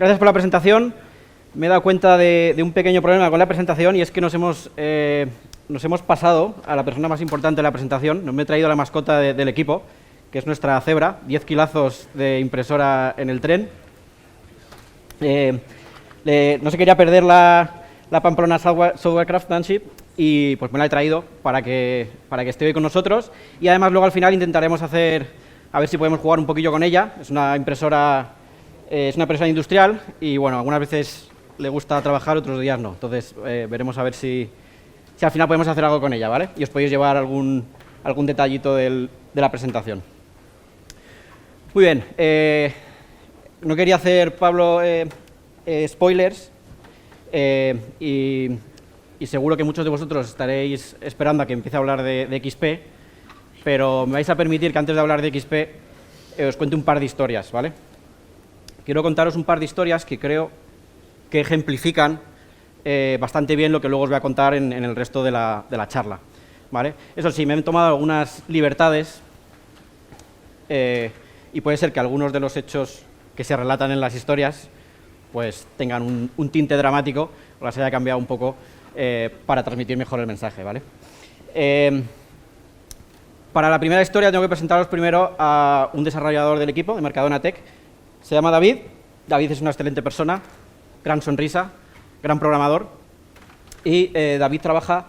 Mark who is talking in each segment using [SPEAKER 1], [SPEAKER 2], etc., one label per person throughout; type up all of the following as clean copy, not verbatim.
[SPEAKER 1] Gracias por la presentación. Me he dado cuenta de un pequeño problema con la presentación y es que nos hemos pasado a la persona más importante de la presentación. Nos me he traído a la mascota del equipo, que es nuestra cebra, 10 kilazos de impresora en el tren. No se quería perder la Pamplona Software Craftsmanship y pues me la he traído para que esté hoy con nosotros. Y además luego al final intentaremos a ver si podemos jugar un poquillo con ella. Es una impresora industrial y bueno, algunas veces le gusta trabajar, otros días no. Entonces veremos a ver si al final podemos hacer algo con ella, ¿vale? Y os podéis llevar algún detallito de la presentación. Muy bien, no quería hacer, Pablo, spoilers y seguro que muchos de vosotros estaréis esperando a que empiece a hablar de XP, pero me vais a permitir que antes de hablar de XP os cuente un par de historias, ¿vale? Quiero contaros un par de historias que creo que ejemplifican bastante bien lo que luego os voy a contar en el resto de la charla, ¿vale? Eso sí, me he tomado algunas libertades y puede ser que algunos de los hechos que se relatan en las historias pues tengan un tinte dramático o las haya cambiado un poco para transmitir mejor el mensaje, ¿vale? Para la primera historia tengo que presentaros primero a un desarrollador del equipo de Mercadona Tech. Se llama David. David es una excelente persona, gran sonrisa, gran programador. Y David trabaja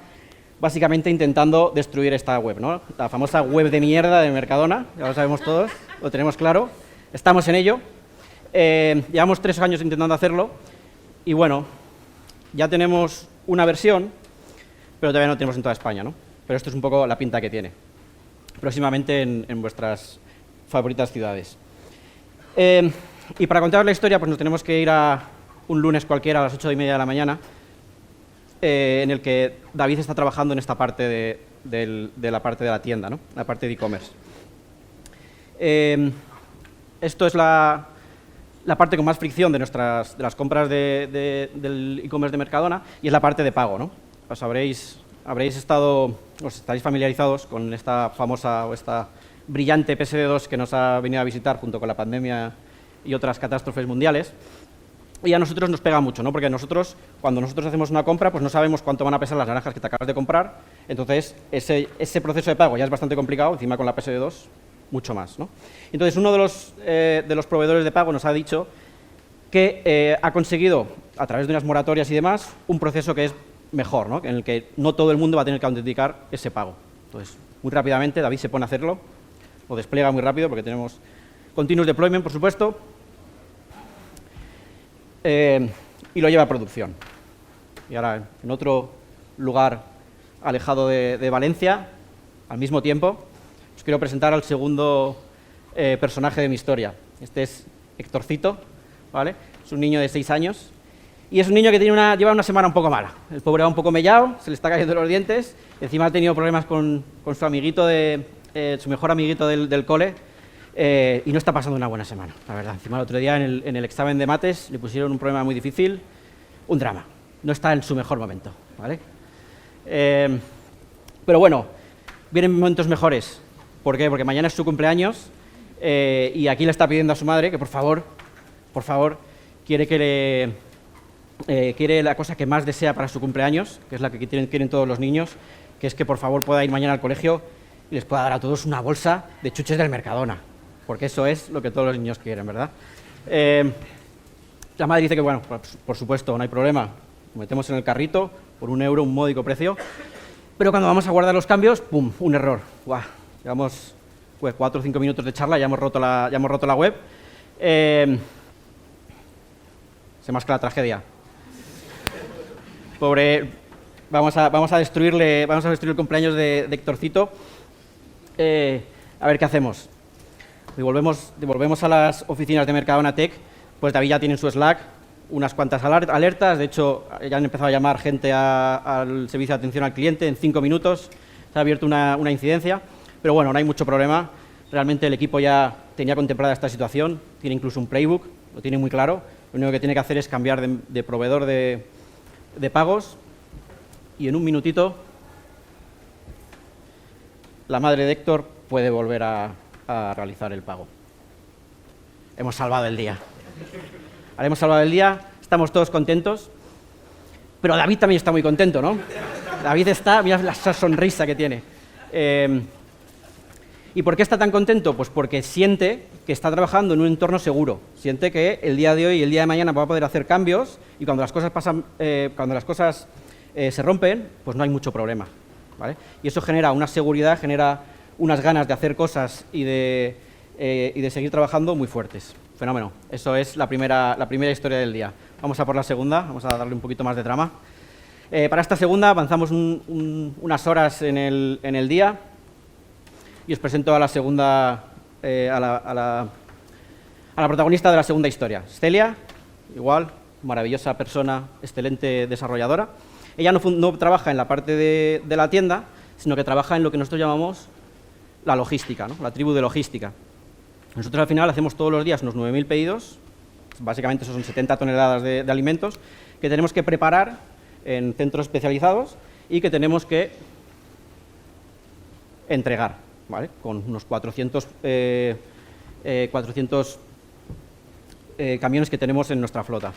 [SPEAKER 1] básicamente intentando destruir esta web, ¿no? La famosa web de mierda de Mercadona, ya lo sabemos todos, lo tenemos claro. Estamos en ello. Llevamos 3 años intentando hacerlo y bueno, ya tenemos una versión, pero todavía no tenemos en toda España, ¿no? Pero esto es un poco la pinta que tiene. Próximamente en vuestras favoritas ciudades. Y para contaros la historia, pues nos tenemos que ir a un lunes cualquiera a las 8:30 de la mañana, en el que David está trabajando en esta parte de la parte de la tienda, ¿no? La parte de e-commerce. Esto es la parte con más fricción de las compras del e-commerce de Mercadona y es la parte de pago, ¿no? Os estaréis familiarizados con esta famosa o esta brillante PSD2 que nos ha venido a visitar junto con la pandemia y otras catástrofes mundiales. Y a nosotros nos pega mucho, ¿no? Porque cuando nosotros hacemos una compra, pues no sabemos cuánto van a pesar las naranjas que te acabas de comprar. Entonces, ese proceso de pago ya es bastante complicado, encima con la PSD2, mucho más, ¿no? Entonces, uno de los proveedores de pago nos ha dicho que ha conseguido, a través de unas moratorias y demás, un proceso que es mejor, ¿no? En el que no todo el mundo va a tener que autenticar ese pago. Entonces, muy rápidamente, David se pone a hacerlo, lo despliega muy rápido porque tenemos continuous deployment, por supuesto, y lo lleva a producción. Y ahora, en otro lugar alejado de Valencia, al mismo tiempo, os quiero presentar al segundo personaje de mi historia. Este es Héctorcito, ¿vale? Es un niño de 6 años y es un niño que lleva una semana un poco mala. El pobre va un poco mellado, se le está cayendo los dientes, encima ha tenido problemas con su amiguito, su mejor amiguito del cole, y no está pasando una buena semana, la verdad. Encima el otro día en el examen de mates le pusieron un problema muy difícil, un drama. No está en su mejor momento, ¿vale? Pero bueno, vienen momentos mejores. ¿Por qué? Porque mañana es su cumpleaños y aquí le está pidiendo a su madre que por favor, quiere la cosa que más desea para su cumpleaños, que es la que quieren todos los niños, que es que por favor pueda ir mañana al colegio y les pueda dar a todos una bolsa de chuches del Mercadona, porque eso es lo que todos los niños quieren, ¿verdad? La madre dice que bueno, pues, por supuesto, no hay problema, lo metemos en el carrito por €1, un módico precio, pero cuando vamos a guardar los cambios, ¡pum!, un error. ¡Guau! Llevamos 4 o 5 minutos de charla, ya hemos roto la web. Se masca la tragedia. Pobre, vamos a destruir el cumpleaños de Héctorcito. A ver qué hacemos. Devolvemos a las oficinas de Mercadona Tech, pues David ya tiene en su Slack unas cuantas alertas. De hecho, ya han empezado a llamar gente al servicio de atención al cliente. En 5 minutos se ha abierto una incidencia, pero bueno, no hay mucho problema. Realmente el equipo ya tenía contemplada esta situación, tiene incluso un playbook, lo tiene muy claro. Lo único que tiene que hacer es cambiar de proveedor de pagos y en un minutito la madre de Héctor puede volver a realizar el pago. Hemos salvado el día. Vale, hemos salvado el día, estamos todos contentos, pero David también está muy contento, ¿no? David está, mira esa sonrisa que tiene. ¿Y por qué está tan contento? Pues porque siente que está trabajando en un entorno seguro, siente que el día de hoy y el día de mañana va a poder hacer cambios y cuando las cosas se rompen, pues no hay mucho problema, ¿vale? Y eso genera una seguridad, genera unas ganas de hacer cosas y de seguir trabajando muy fuertes. Fenómeno. Eso es la primera historia del día. Vamos a por la segunda, vamos a darle un poquito más de trama. Para esta segunda avanzamos unas horas en el día y os presento a la segunda, a la protagonista de la segunda historia. Celia, igual, maravillosa persona, excelente desarrolladora. Ella no trabaja en la parte de la tienda, sino que trabaja en lo que nosotros llamamos la logística, ¿no? La tribu de logística. Nosotros al final hacemos todos los días unos 9.000 pedidos, básicamente eso son 70 toneladas de alimentos, que tenemos que preparar en centros especializados y que tenemos que entregar, ¿vale? Con unos 400 camiones que tenemos en nuestra flota.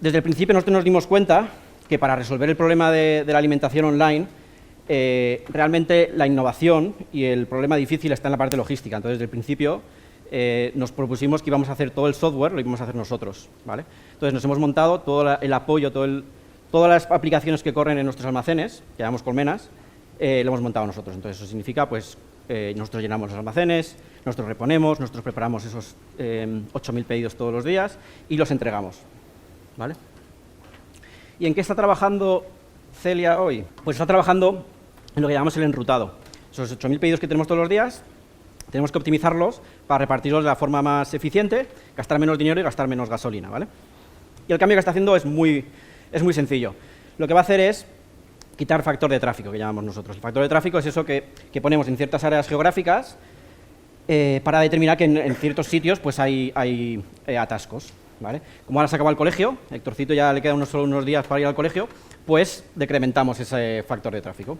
[SPEAKER 1] Desde el principio nosotros nos dimos cuenta que para resolver el problema de la alimentación online, realmente la innovación y el problema difícil está en la parte logística. Entonces, desde el principio nos propusimos que íbamos a hacer todo el software, lo íbamos a hacer nosotros, ¿vale? Entonces, nos hemos montado todo el apoyo, todas las aplicaciones que corren en nuestros almacenes, que llamamos colmenas, lo hemos montado nosotros. Entonces, eso significa, pues, nosotros llenamos los almacenes, nosotros reponemos, nosotros preparamos esos 8.000 pedidos todos los días y los entregamos, ¿vale? ¿Y en qué está trabajando Celia hoy? Pues está trabajando en lo que llamamos el enrutado. Esos 8.000 pedidos que tenemos todos los días, tenemos que optimizarlos para repartirlos de la forma más eficiente, gastar menos dinero y gastar menos gasolina, ¿vale? Y el cambio que está haciendo es muy sencillo. Lo que va a hacer es quitar factor de tráfico, que llamamos nosotros. El factor de tráfico es eso que ponemos en ciertas áreas geográficas para determinar que en ciertos sitios pues hay atascos, ¿vale? Como ahora se acaba el colegio, Héctorcito ya le quedan solo unos días para ir al colegio, pues decrementamos ese factor de tráfico.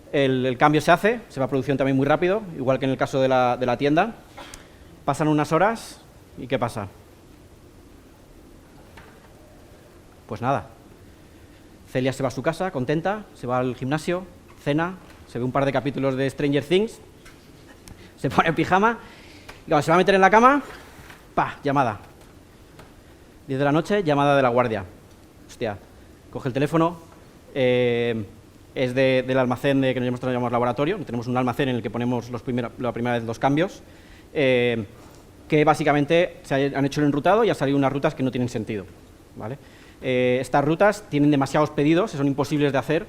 [SPEAKER 1] El cambio se va a producción también muy rápido, igual que en el caso de la tienda. Pasan unas horas y ¿qué pasa? Pues nada. Celia se va a su casa, contenta, se va al gimnasio, cena, se ve un par de capítulos de Stranger Things, se pone en pijama y cuando se va a meter en la cama, ¡pah! Llamada. 10 de la noche, llamada de la guardia. Hostia, coge el teléfono, es del almacén que nosotros llamamos laboratorio, tenemos un almacén en el que ponemos la primera vez los cambios, que básicamente se han hecho el enrutado y han salido unas rutas que no tienen sentido, ¿vale? Estas rutas tienen demasiados pedidos, son imposibles de hacer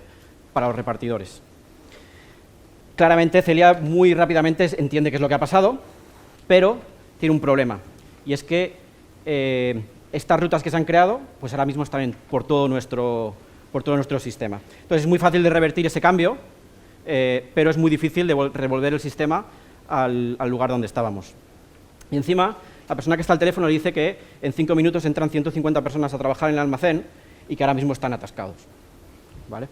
[SPEAKER 1] para los repartidores. Claramente Celia muy rápidamente entiende qué es lo que ha pasado, pero tiene un problema, y es que estas rutas que se han creado, pues ahora mismo están por todo nuestro sistema. Entonces es muy fácil de revertir ese cambio, pero es muy difícil de revolver el sistema al lugar donde estábamos. Y encima, la persona que está al teléfono le dice que en 5 minutos entran 150 personas a trabajar en el almacén y que ahora mismo están atascados, ¿vale?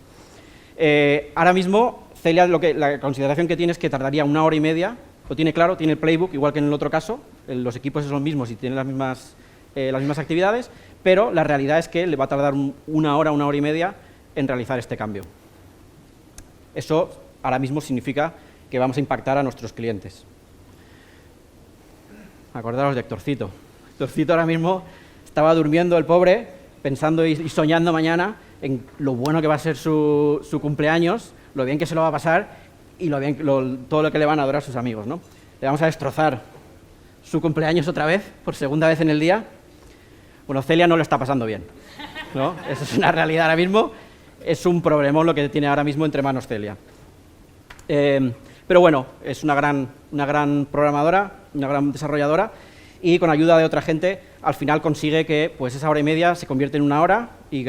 [SPEAKER 1] Ahora mismo, Celia, la consideración que tiene es que tardaría 1 hora y media, lo tiene claro, tiene el playbook, igual que en el otro caso, los equipos son los mismos y tienen las mismas actividades, pero la realidad es que le va a tardar 1 hora, 1 hora y media en realizar este cambio. Eso ahora mismo significa que vamos a impactar a nuestros clientes. Acordaros de Héctorcito. Héctorcito ahora mismo estaba durmiendo, el pobre, pensando y soñando mañana en lo bueno que va a ser su cumpleaños, lo bien que se lo va a pasar y todo lo que le van a adorar sus amigos, ¿no? Le vamos a destrozar su cumpleaños otra vez, por segunda vez en el día. Bueno, Celia no lo está pasando bien, ¿no? Eso es una realidad ahora mismo, es un problemón lo que tiene ahora mismo entre manos Celia. Pero bueno, es una gran programadora, una gran desarrolladora, y con ayuda de otra gente, al final consigue que pues, esa hora y media se convierte en 1 hora, y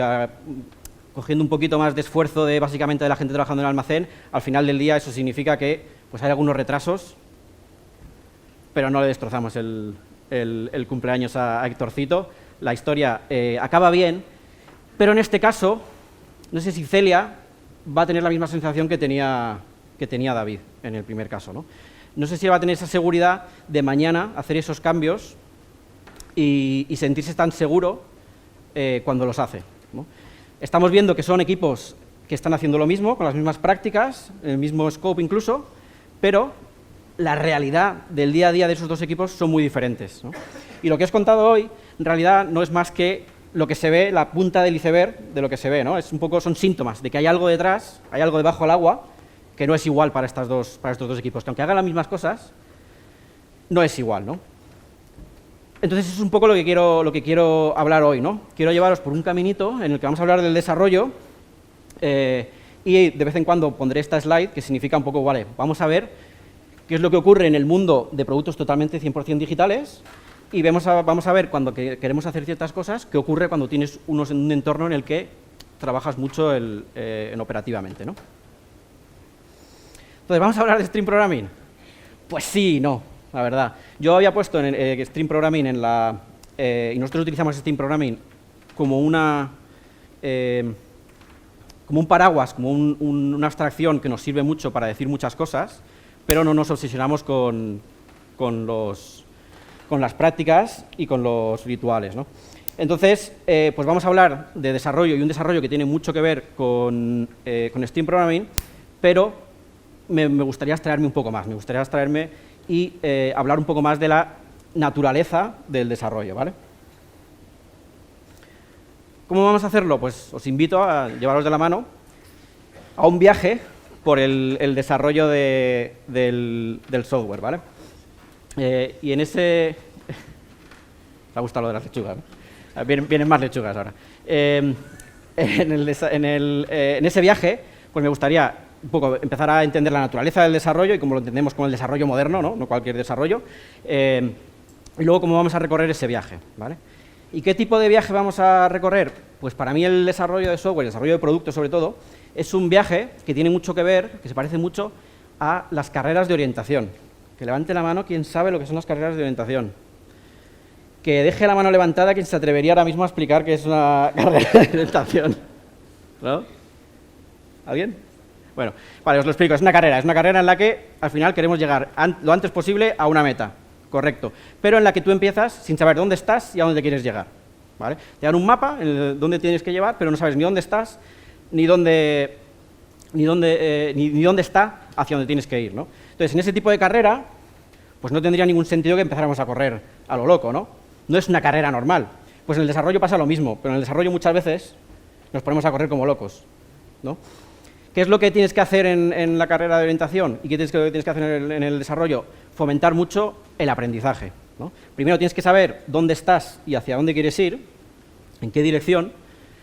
[SPEAKER 1] cogiendo un poquito más de esfuerzo básicamente de la gente trabajando en el almacén, al final del día eso significa que pues, hay algunos retrasos, pero no le destrozamos el cumpleaños a Héctorcito. La historia acaba bien, pero en este caso, no sé si Celia va a tener la misma sensación que tenía David en el primer caso, ¿no? No sé si va a tener esa seguridad de mañana hacer esos cambios y sentirse tan seguro cuando los hace, ¿no? Estamos viendo que son equipos que están haciendo lo mismo, con las mismas prácticas, el mismo scope incluso, pero la realidad del día a día de esos dos equipos son muy diferentes, ¿no? Y lo que os he contado hoy, en realidad, no es más que lo que se ve, la punta del iceberg de lo que se ve, ¿no? Es un poco, son síntomas de que hay algo detrás, hay algo debajo del agua, que no es igual para estos dos equipos, que aunque hagan las mismas cosas, no es igual, ¿no? Entonces, es un poco lo que quiero hablar hoy, ¿no? Quiero llevaros por un caminito en el que vamos a hablar del desarrollo, y de vez en cuando pondré esta slide, que significa un poco, vale, vamos a ver qué es lo que ocurre en el mundo de productos totalmente 100% digitales, y vamos a ver cuando queremos hacer ciertas cosas, qué ocurre cuando tienes unos en un entorno en el que trabajas mucho en operativamente, ¿no? Entonces, ¿vamos a hablar de Stream Programming? Pues sí y no, la verdad. Yo había puesto en Stream Programming y nosotros utilizamos Stream Programming como como un paraguas, como una abstracción que nos sirve mucho para decir muchas cosas, pero no nos obsesionamos con las prácticas y con los rituales, ¿no? Entonces, pues vamos a hablar de desarrollo, y un desarrollo que tiene mucho que ver con Stream Programming, pero me gustaría abstraerme un poco más, y hablar un poco más de la naturaleza del desarrollo, ¿vale? ¿Cómo vamos a hacerlo? Pues os invito a llevaros de la mano a un viaje por el desarrollo del software, ¿vale? Y en ese... ¿Te ha gustado lo de las lechugas, ¿no? Vienen más lechugas ahora. En ese viaje, pues me gustaría un poco empezar a entender la naturaleza del desarrollo y cómo lo entendemos como el desarrollo moderno, ¿no? No cualquier desarrollo. Y luego cómo vamos a recorrer ese viaje, ¿vale? ¿Y qué tipo de viaje vamos a recorrer? Pues para mí el desarrollo de software, el desarrollo de productos sobre todo, es un viaje que tiene mucho que ver, que se parece mucho a las carreras de orientación. Que levante la mano quien sabe lo que son las carreras de orientación. Que deje la mano levantada quien se atrevería ahora mismo a explicar qué es una carrera de orientación. ¿No? ¿Alguien? Bueno, vale, os lo explico. Es una carrera en la que al final queremos llegar lo antes posible a una meta. Correcto. Pero en la que tú empiezas sin saber dónde estás y a dónde quieres llegar, ¿vale? Te dan un mapa en dónde tienes que llevar, pero no sabes ni dónde estás, ni dónde está hacia dónde tienes que ir, ¿no? Entonces, en ese tipo de carrera, pues no tendría ningún sentido que empezáramos a correr a lo loco, ¿no? No es una carrera normal. Pues en el desarrollo pasa lo mismo, pero en el desarrollo muchas veces nos ponemos a correr como locos, ¿no? ¿Qué es lo que tienes que hacer en la carrera de orientación y qué tienes que hacer en el desarrollo? Fomentar mucho el aprendizaje, ¿no? Primero tienes que saber dónde estás y hacia dónde quieres ir, en qué dirección,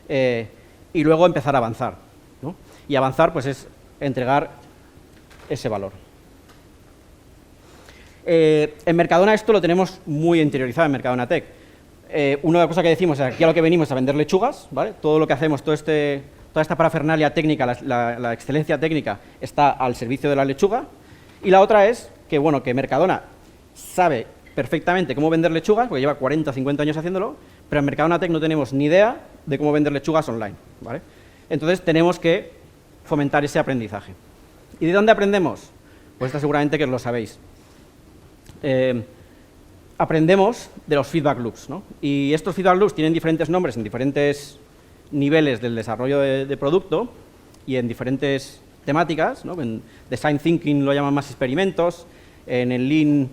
[SPEAKER 1] y luego empezar a avanzar, ¿no? Y avanzar, pues, es entregar ese valor. En Mercadona esto lo tenemos muy interiorizado en Mercadona Tech. Una de las cosas que decimos es que aquí a lo que venimos es a vender lechugas, ¿vale? Todo lo que hacemos, toda esta parafernalia técnica, la excelencia técnica está al servicio de la lechuga. Y la otra es que, bueno, que Mercadona sabe perfectamente cómo vender lechugas, porque lleva 40 o 50 años haciéndolo, pero en Mercadona Tech no tenemos ni idea de cómo vender lechugas online, ¿vale? Entonces tenemos que fomentar ese aprendizaje. ¿Y de dónde aprendemos? Pues esto seguramente que lo sabéis. Aprendemos de los feedback loops, ¿no? Y estos feedback loops tienen diferentes nombres en diferentes niveles del desarrollo de producto y en diferentes temáticas, ¿no? En Design Thinking lo llaman más experimentos, en el Lean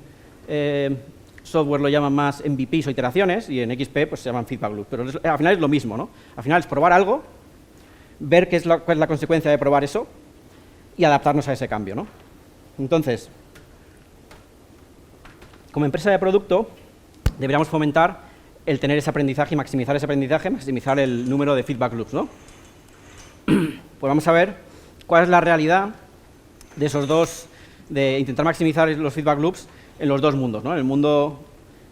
[SPEAKER 1] Software lo llaman más MVPs o iteraciones, y en XP pues se llaman feedback loops, pero al final es lo mismo, ¿no? Al final es probar algo, ver cuál es la consecuencia de probar eso y adaptarnos a ese cambio, ¿no? Entonces, como empresa de producto, deberíamos fomentar el tener ese aprendizaje y maximizar ese aprendizaje, maximizar el número de feedback loops, ¿no? Pues vamos a ver cuál es la realidad de esos dos, de intentar maximizar los feedback loops en los dos mundos, ¿no? En el mundo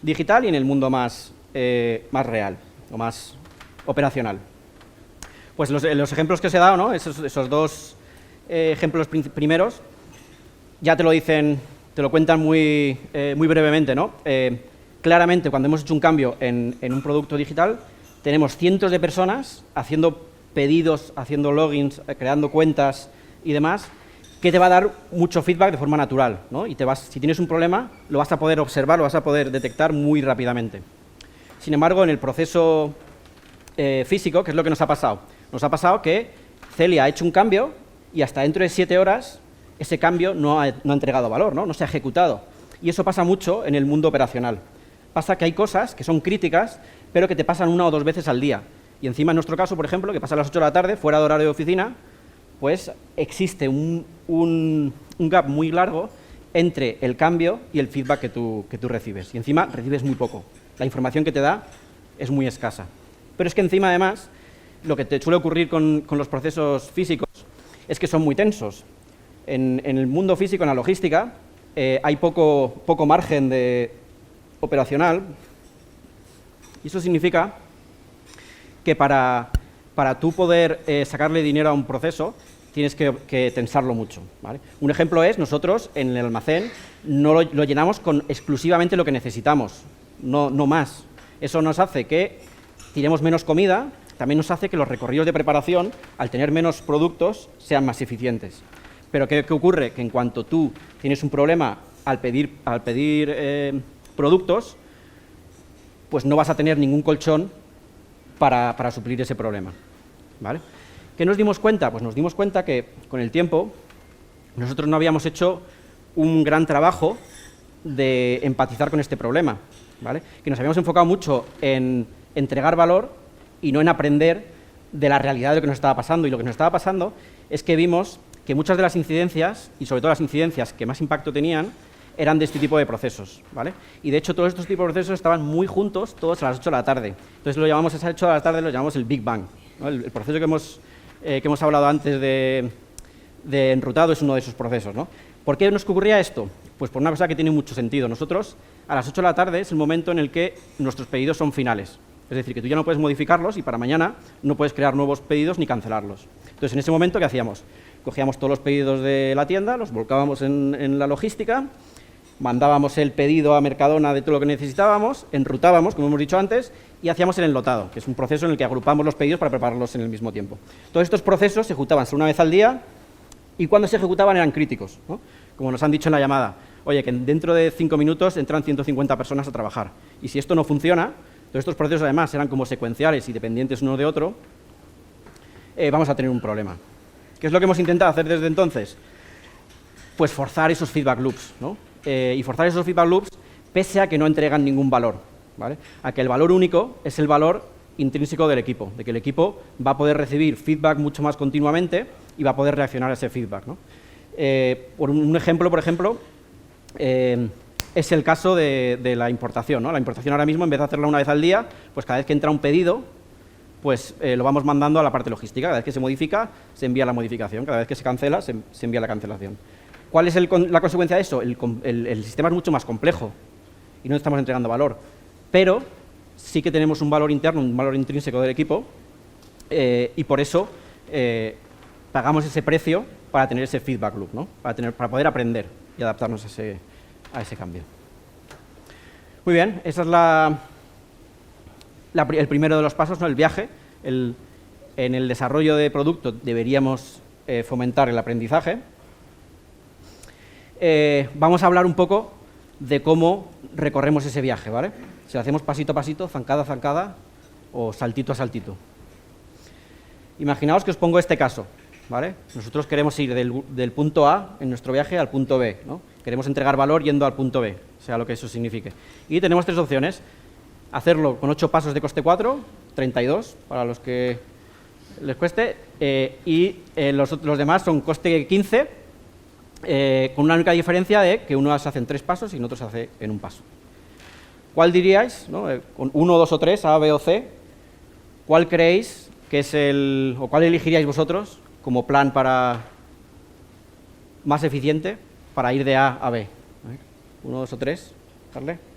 [SPEAKER 1] digital y en el mundo más real o más operacional. Pues los ejemplos que os he dado, ¿no? Esos dos ejemplos primeros ya te lo dicen, te lo cuentan muy brevemente, ¿no? Claramente, cuando hemos hecho un cambio en un producto digital, tenemos cientos de personas haciendo pedidos, haciendo logins, creando cuentas y demás, que te va a dar mucho feedback de forma natural, ¿no? Y si tienes un problema, lo vas a poder observar, lo vas a poder detectar muy rápidamente. Sin embargo, en el proceso físico, ¿qué es lo que nos ha pasado? Nos ha pasado que Celia ha hecho un cambio y hasta dentro de 7 horas ese cambio no ha entregado valor, ¿no? No se ha ejecutado. Y eso pasa mucho en el mundo operacional. Pasa que hay cosas que son críticas, pero que te pasan 1 o 2 veces al día. Y encima, en nuestro caso, por ejemplo, que pasa a las 8 de la tarde, fuera de horario de oficina, pues existe un gap muy largo entre el cambio y el feedback que tú recibes. Y encima recibes muy poco. La información que te da es muy escasa. Pero es que encima, además, lo que te suele ocurrir con los procesos físicos es que son muy tensos. En el mundo físico, en la logística, hay poco margen operacional, y eso significa que para tú poder sacarle dinero a un proceso, tienes que tensarlo mucho, ¿vale? Un ejemplo es, nosotros en el almacén no lo llenamos con exclusivamente lo que necesitamos, no más. Eso nos hace que tiremos menos comida, también nos hace que los recorridos de preparación, al tener menos productos, sean más eficientes. Pero ¿qué ocurre? Que en cuanto tú tienes un problema al pedir productos, pues no vas a tener ningún colchón para suplir ese problema, ¿vale? ¿Qué nos dimos cuenta? Pues nos dimos cuenta que con el tiempo nosotros no habíamos hecho un gran trabajo de empatizar con este problema, ¿vale? Que nos habíamos enfocado mucho en entregar valor y no en aprender de la realidad de lo que nos estaba pasando. Y lo que nos estaba pasando es que vimos que muchas de las incidencias, y sobre todo las incidencias que más impacto tenían, eran de este tipo de procesos, ¿vale? Y de hecho todos estos tipos de procesos estaban muy juntos, todos a las 8 de la tarde. Entonces lo llamamos, a esas 8 de la tarde lo llamamos el Big Bang, ¿no? El proceso que hemos hablado antes de enrutado es uno de esos procesos, ¿no? ¿Por qué nos ocurría esto? Pues por una cosa que tiene mucho sentido. Nosotros, a las 8 de la tarde es el momento en el que nuestros pedidos son finales. Es decir, que tú ya no puedes modificarlos y para mañana no puedes crear nuevos pedidos ni cancelarlos. Entonces, en ese momento, ¿qué hacíamos? Cogíamos todos los pedidos de la tienda, los volcábamos en la logística, mandábamos el pedido a Mercadona de todo lo que necesitábamos, enrutábamos, como hemos dicho antes, y hacíamos el enlotado, que es un proceso en el que agrupamos los pedidos para prepararlos en el mismo tiempo. Todos estos procesos se ejecutaban solo una vez al día y cuando se ejecutaban eran críticos, ¿no? Como nos han dicho en la llamada, oye, que dentro de 5 minutos entran 150 personas a trabajar. Y si esto no funciona, todos estos procesos además eran como secuenciales y dependientes uno de otro, vamos a tener un problema. ¿Qué es lo que hemos intentado hacer desde entonces? Pues forzar esos feedback loops, ¿no? Y forzar esos feedback loops pese a que no entregan ningún valor, ¿vale? A que el valor único es el valor intrínseco del equipo, de que el equipo va a poder recibir feedback mucho más continuamente y va a poder reaccionar a ese feedback, ¿no? Por un ejemplo, es el caso de la importación, ¿no? La importación ahora mismo, en vez de hacerla una vez al día, pues cada vez que entra un pedido, pues lo vamos mandando a la parte logística. Cada vez que se modifica, se envía la modificación. Cada vez que se cancela, se envía la cancelación. ¿Cuál es la consecuencia de eso? El sistema es mucho más complejo y no estamos entregando valor. Pero sí que tenemos un valor interno, un valor intrínseco del equipo y por eso pagamos ese precio para tener ese feedback loop, ¿no? Para poder aprender y adaptarnos a ese cambio. Muy bien, esa es el primero de los pasos, ¿no? El viaje. En el desarrollo de producto deberíamos fomentar el aprendizaje. Vamos a hablar un poco de cómo recorremos ese viaje, ¿vale? Si lo hacemos pasito a pasito, zancada a zancada o saltito a saltito. Imaginaos que os pongo este caso, ¿vale? Nosotros queremos ir del punto A en nuestro viaje al punto B, ¿no? Queremos entregar valor yendo al punto B, sea lo que eso signifique. Y tenemos 3 opciones. Hacerlo con 8 pasos de coste 4, 32 para los que les cueste, y los demás son coste 15, con una única diferencia de que uno se hace en 3 pasos y en otro se hace en un paso. ¿Cuál diríais, ¿no? Con 1, 2 o 3, A, B o C, cuál creéis que es o cuál elegiríais vosotros como plan más eficiente para ir de A a B? 1, 2 o 3, Carle.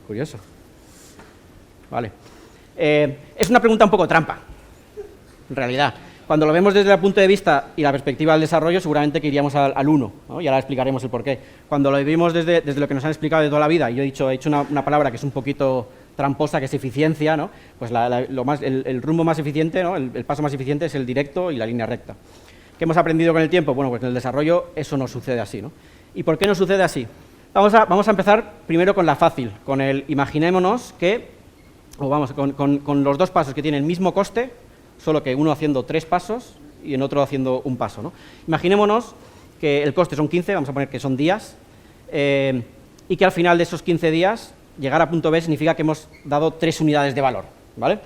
[SPEAKER 1] Curioso. Vale. Es una pregunta un poco trampa, en realidad. Cuando lo vemos desde el punto de vista y la perspectiva del desarrollo, seguramente que iríamos al 1, ¿no? Y ahora explicaremos el porqué. Cuando lo vivimos desde lo que nos han explicado de toda la vida, y yo he hecho una palabra que es un poquito tramposa, que es eficiencia, ¿no? Pues el rumbo más eficiente, ¿no? El paso más eficiente es el directo y la línea recta. ¿Qué hemos aprendido con el tiempo? Bueno, pues en el desarrollo eso no sucede así, ¿no? ¿Y por qué no sucede así? Vamos a empezar primero con la fácil, con el imaginémonos que, o vamos, con los dos pasos que tienen el mismo coste, solo que uno haciendo 3 pasos y en otro haciendo un paso, ¿no? Imaginémonos que el coste son 15, vamos a poner que son días, y que al final de esos 15 días, llegar a punto B significa que hemos dado 3 unidades de valor, ¿vale?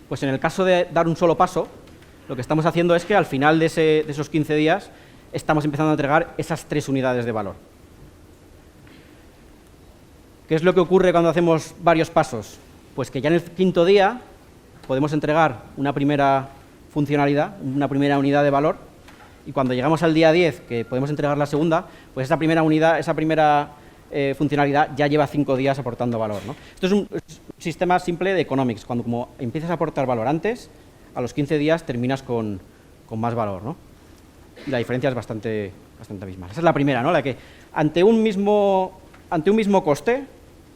[SPEAKER 1] Pues en el caso de dar un solo paso, lo que estamos haciendo es que al final de esos 15 días estamos empezando a entregar esas 3 unidades de valor. ¿Qué es lo que ocurre cuando hacemos varios pasos? Pues que ya en el 5.º día podemos entregar una primera funcionalidad, una primera unidad de valor, y cuando llegamos al día 10, que podemos entregar la segunda, pues esa primera unidad, esa primera funcionalidad ya lleva 5 días aportando valor, ¿no? Esto es un sistema simple de economics, cuando como empiezas a aportar valor antes, a los 15 días terminas con más valor, ¿no? Y la diferencia es bastante abismal. Esa es la primera, ¿no? La que ante un mismo coste,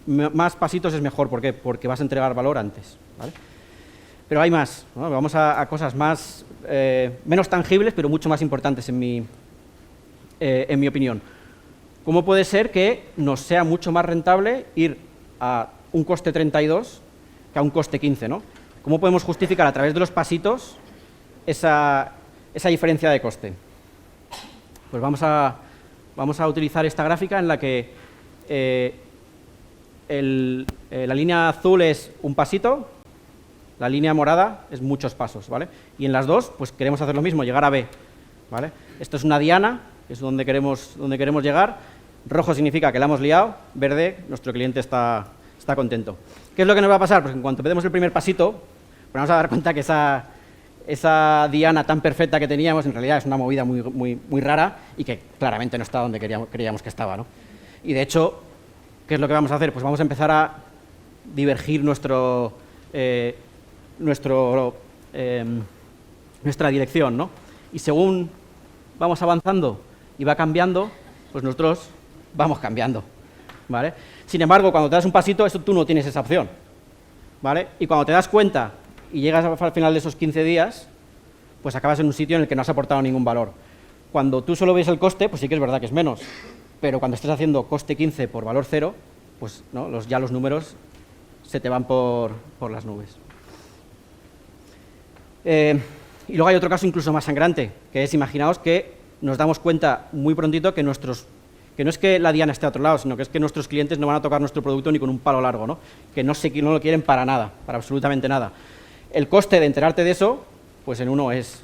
[SPEAKER 1] más pasitos es mejor. ¿Por qué? Porque vas a entregar valor antes, ¿vale? Pero hay más, ¿no? Vamos a cosas más, menos tangibles, pero mucho más importantes en mi opinión. ¿Cómo puede ser que nos sea mucho más rentable ir a un coste 32 que a un coste 15, ¿no? ¿Cómo podemos justificar a través de los pasitos esa diferencia de coste? Pues vamos a utilizar esta gráfica en la que la línea azul es un pasito, la línea morada es muchos pasos, ¿vale? Y en las dos, pues queremos hacer lo mismo, llegar a B, ¿vale? Esto es una diana, que es donde queremos llegar. Rojo significa que la hemos liado, verde, nuestro cliente está contento. ¿Qué es lo que nos va a pasar? Pues en cuanto demos el primer pasito, pues vamos a dar cuenta que esa diana tan perfecta que teníamos en realidad es una movida muy rara y que claramente no está donde creíamos que estaba, ¿no? Y de hecho, ¿qué es lo que vamos a hacer? Pues vamos a empezar a divergir nuestra dirección, ¿no? Y según vamos avanzando y va cambiando, pues nosotros vamos cambiando, ¿vale? Sin embargo, cuando te das un pasito, eso tú no tienes esa opción, ¿vale? Y cuando te das cuenta y llegas al final de esos 15 días, pues acabas en un sitio en el que no has aportado ningún valor. Cuando tú solo ves el coste, pues sí que es verdad que es menos, pero cuando estés haciendo coste 15 por valor 0, pues ¿no? ya los números se te van por las nubes. Y luego hay otro caso incluso más sangrante, que es, imaginaos que nos damos cuenta muy prontito que no es que la diana esté a otro lado, sino que es que nuestros clientes no van a tocar nuestro producto ni con un palo largo, ¿no? Que no lo quieren para nada, para absolutamente nada. El coste de enterarte de eso, pues en uno es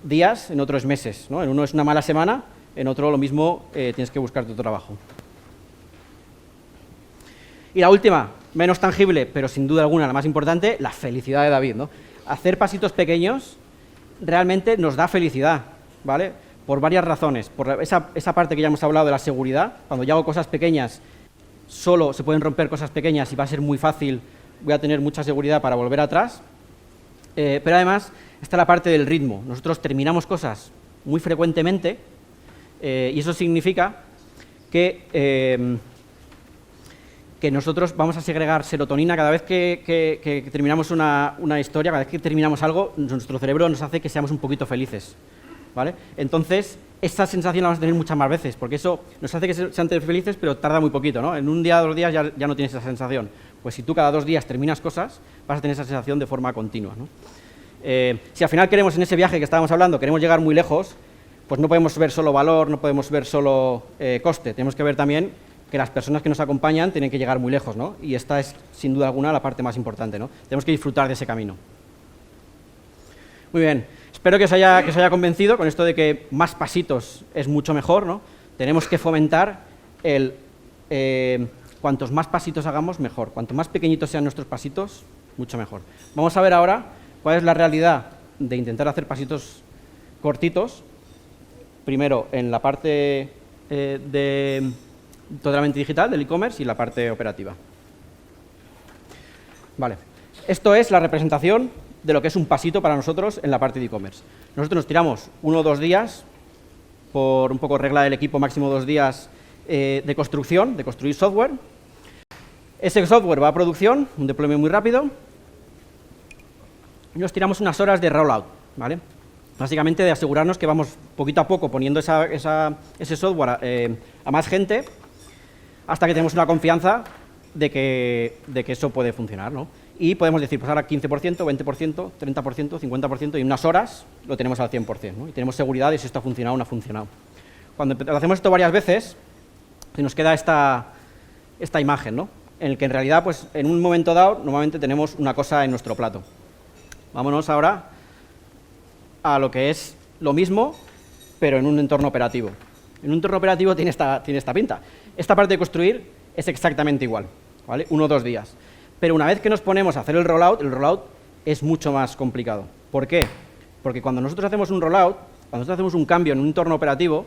[SPEAKER 1] días, en otro es meses, ¿no? En uno es una mala semana, en otro lo mismo, tienes que buscar tu trabajo. Y la última, menos tangible, pero sin duda alguna la más importante, la felicidad de David, ¿no? Hacer pasitos pequeños realmente nos da felicidad, ¿vale? Por varias razones. Por esa parte que ya hemos hablado de la seguridad, cuando yo hago cosas pequeñas, solo se pueden romper cosas pequeñas y va a ser muy fácil, voy a tener mucha seguridad para volver atrás. Pero además está la parte del ritmo. Nosotros terminamos cosas muy frecuentemente y eso significa que nosotros vamos a segregar serotonina cada vez que terminamos una historia, cada vez que terminamos algo, nuestro cerebro nos hace que seamos un poquito felices, ¿vale? Entonces, esta sensación la vamos a tener muchas más veces, porque eso nos hace que sean felices, pero tarda muy poquito, ¿no? En un día o 2 días ya no tienes esa sensación. Pues si tú cada 2 días terminas cosas, vas a tener esa sensación de forma continua, ¿no? Si al final queremos, en ese viaje que estábamos hablando, queremos llegar muy lejos, pues no podemos ver solo valor, no podemos ver solo coste, tenemos que ver también que las personas que nos acompañan tienen que llegar muy lejos, ¿no? Y esta es, sin duda alguna, la parte más importante, ¿no? Tenemos que disfrutar de ese camino. Muy bien, espero que os haya convencido con esto de que más pasitos es mucho mejor, ¿no? Tenemos que fomentar cuantos más pasitos hagamos, mejor. Cuanto más pequeñitos sean nuestros pasitos, mucho mejor. Vamos a ver ahora cuál es la realidad de intentar hacer pasitos cortitos. Primero, en la parte totalmente digital del e-commerce y la parte operativa. Vale, esto es la representación de lo que es un pasito para nosotros en la parte de e-commerce. Nosotros nos tiramos 1 o 2 días, por un poco regla del equipo, máximo 2 días de construcción, de construir software. Ese software va a producción, un deployment muy rápido, y nos tiramos unas horas de rollout, ¿vale? Básicamente de asegurarnos que vamos poquito a poco poniendo ese software a más gente hasta que tenemos una confianza de que eso puede funcionar, ¿no? Y podemos decir, pues ahora 15%, 20%, 30%, 50%, y en unas horas lo tenemos al 100%, ¿no? Y tenemos seguridad de si esto ha funcionado o no ha funcionado. Cuando hacemos esto varias veces, se nos queda esta imagen, ¿no? En el que en realidad, pues en un momento dado, normalmente tenemos una cosa en nuestro plato. Vámonos ahora a lo que es lo mismo, pero en un entorno operativo. En un entorno operativo tiene esta pinta. Esta parte de construir es exactamente igual, ¿vale? 1 o 2 días. Pero una vez que nos ponemos a hacer el rollout es mucho más complicado. ¿Por qué? Porque cuando nosotros hacemos un rollout, cuando nosotros hacemos un cambio en un entorno operativo,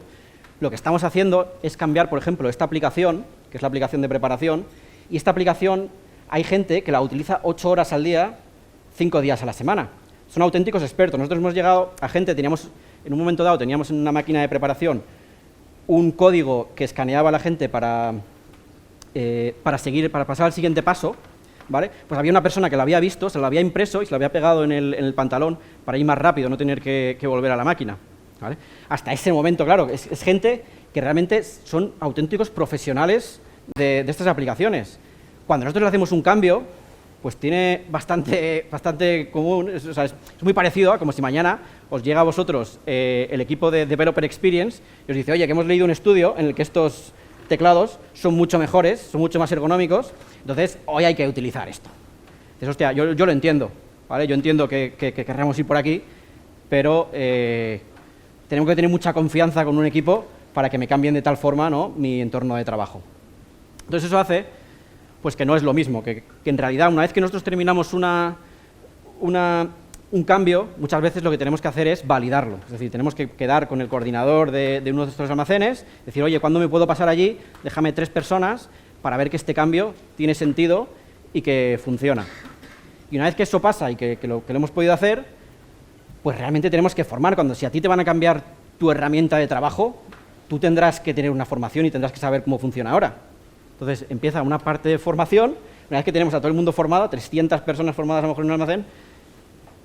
[SPEAKER 1] lo que estamos haciendo es cambiar, por ejemplo, esta aplicación, que es la aplicación de preparación, y esta aplicación hay gente que la utiliza 8 horas al día, 5 días a la semana. Son auténticos expertos. Nosotros hemos llegado a gente, en un momento dado teníamos en una máquina de preparación un código que escaneaba a la gente para pasar al siguiente paso, ¿vale? Pues había una persona que lo había visto, se lo había impreso y se lo había pegado en el pantalón para ir más rápido, no tener que volver a la máquina, ¿vale? Hasta ese momento, claro, es gente que realmente son auténticos profesionales de estas aplicaciones. Cuando nosotros le hacemos un cambio, pues tiene bastante común, es muy parecido a como si mañana os llega a vosotros el equipo de Developer Experience y os dice, oye, que hemos leído un estudio en el que estos teclados son mucho mejores, son mucho más ergonómicos, entonces hoy hay que utilizar esto. Entonces, hostia, yo lo entiendo, ¿vale? Yo entiendo que querramos ir por aquí, pero tenemos que tener mucha confianza con un equipo para que me cambien de tal forma, ¿no?, mi entorno de trabajo. Entonces eso hace pues que no es lo mismo, que en realidad una vez que nosotros terminamos un cambio, muchas veces lo que tenemos que hacer es validarlo. Es decir, tenemos que quedar con el coordinador de uno de estos almacenes, decir, oye, ¿cuándo me puedo pasar allí? Déjame 3 personas para ver que este cambio tiene sentido y que funciona. Y una vez que eso pasa y que lo hemos podido hacer, pues realmente tenemos que formar. Si a ti te van a cambiar tu herramienta de trabajo, tú tendrás que tener una formación y tendrás que saber cómo funciona ahora. Entonces empieza una parte de formación, una vez que tenemos a todo el mundo formado, 300 personas formadas a lo mejor en un almacén,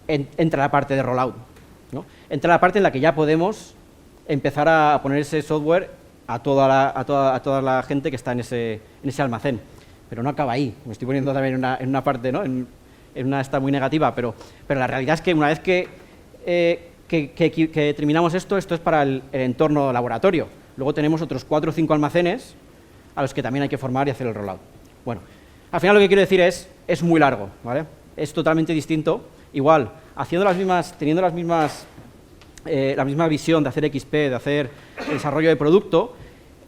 [SPEAKER 1] entra la parte de rollout, ¿no? Entra la parte en la que ya podemos empezar a poner ese software a toda la gente que está en ese almacén. Pero no acaba ahí, me estoy poniendo también en una parte, ¿no?, en una esta muy negativa, pero la realidad es que una vez que terminamos esto es para el entorno laboratorio. Luego tenemos otros 4 o 5 almacenes a los que también hay que formar y hacer el rollout. Bueno, al final lo que quiero decir es muy largo, ¿vale? Es totalmente distinto. Igual, teniendo la misma visión de hacer XP, de hacer el desarrollo de producto,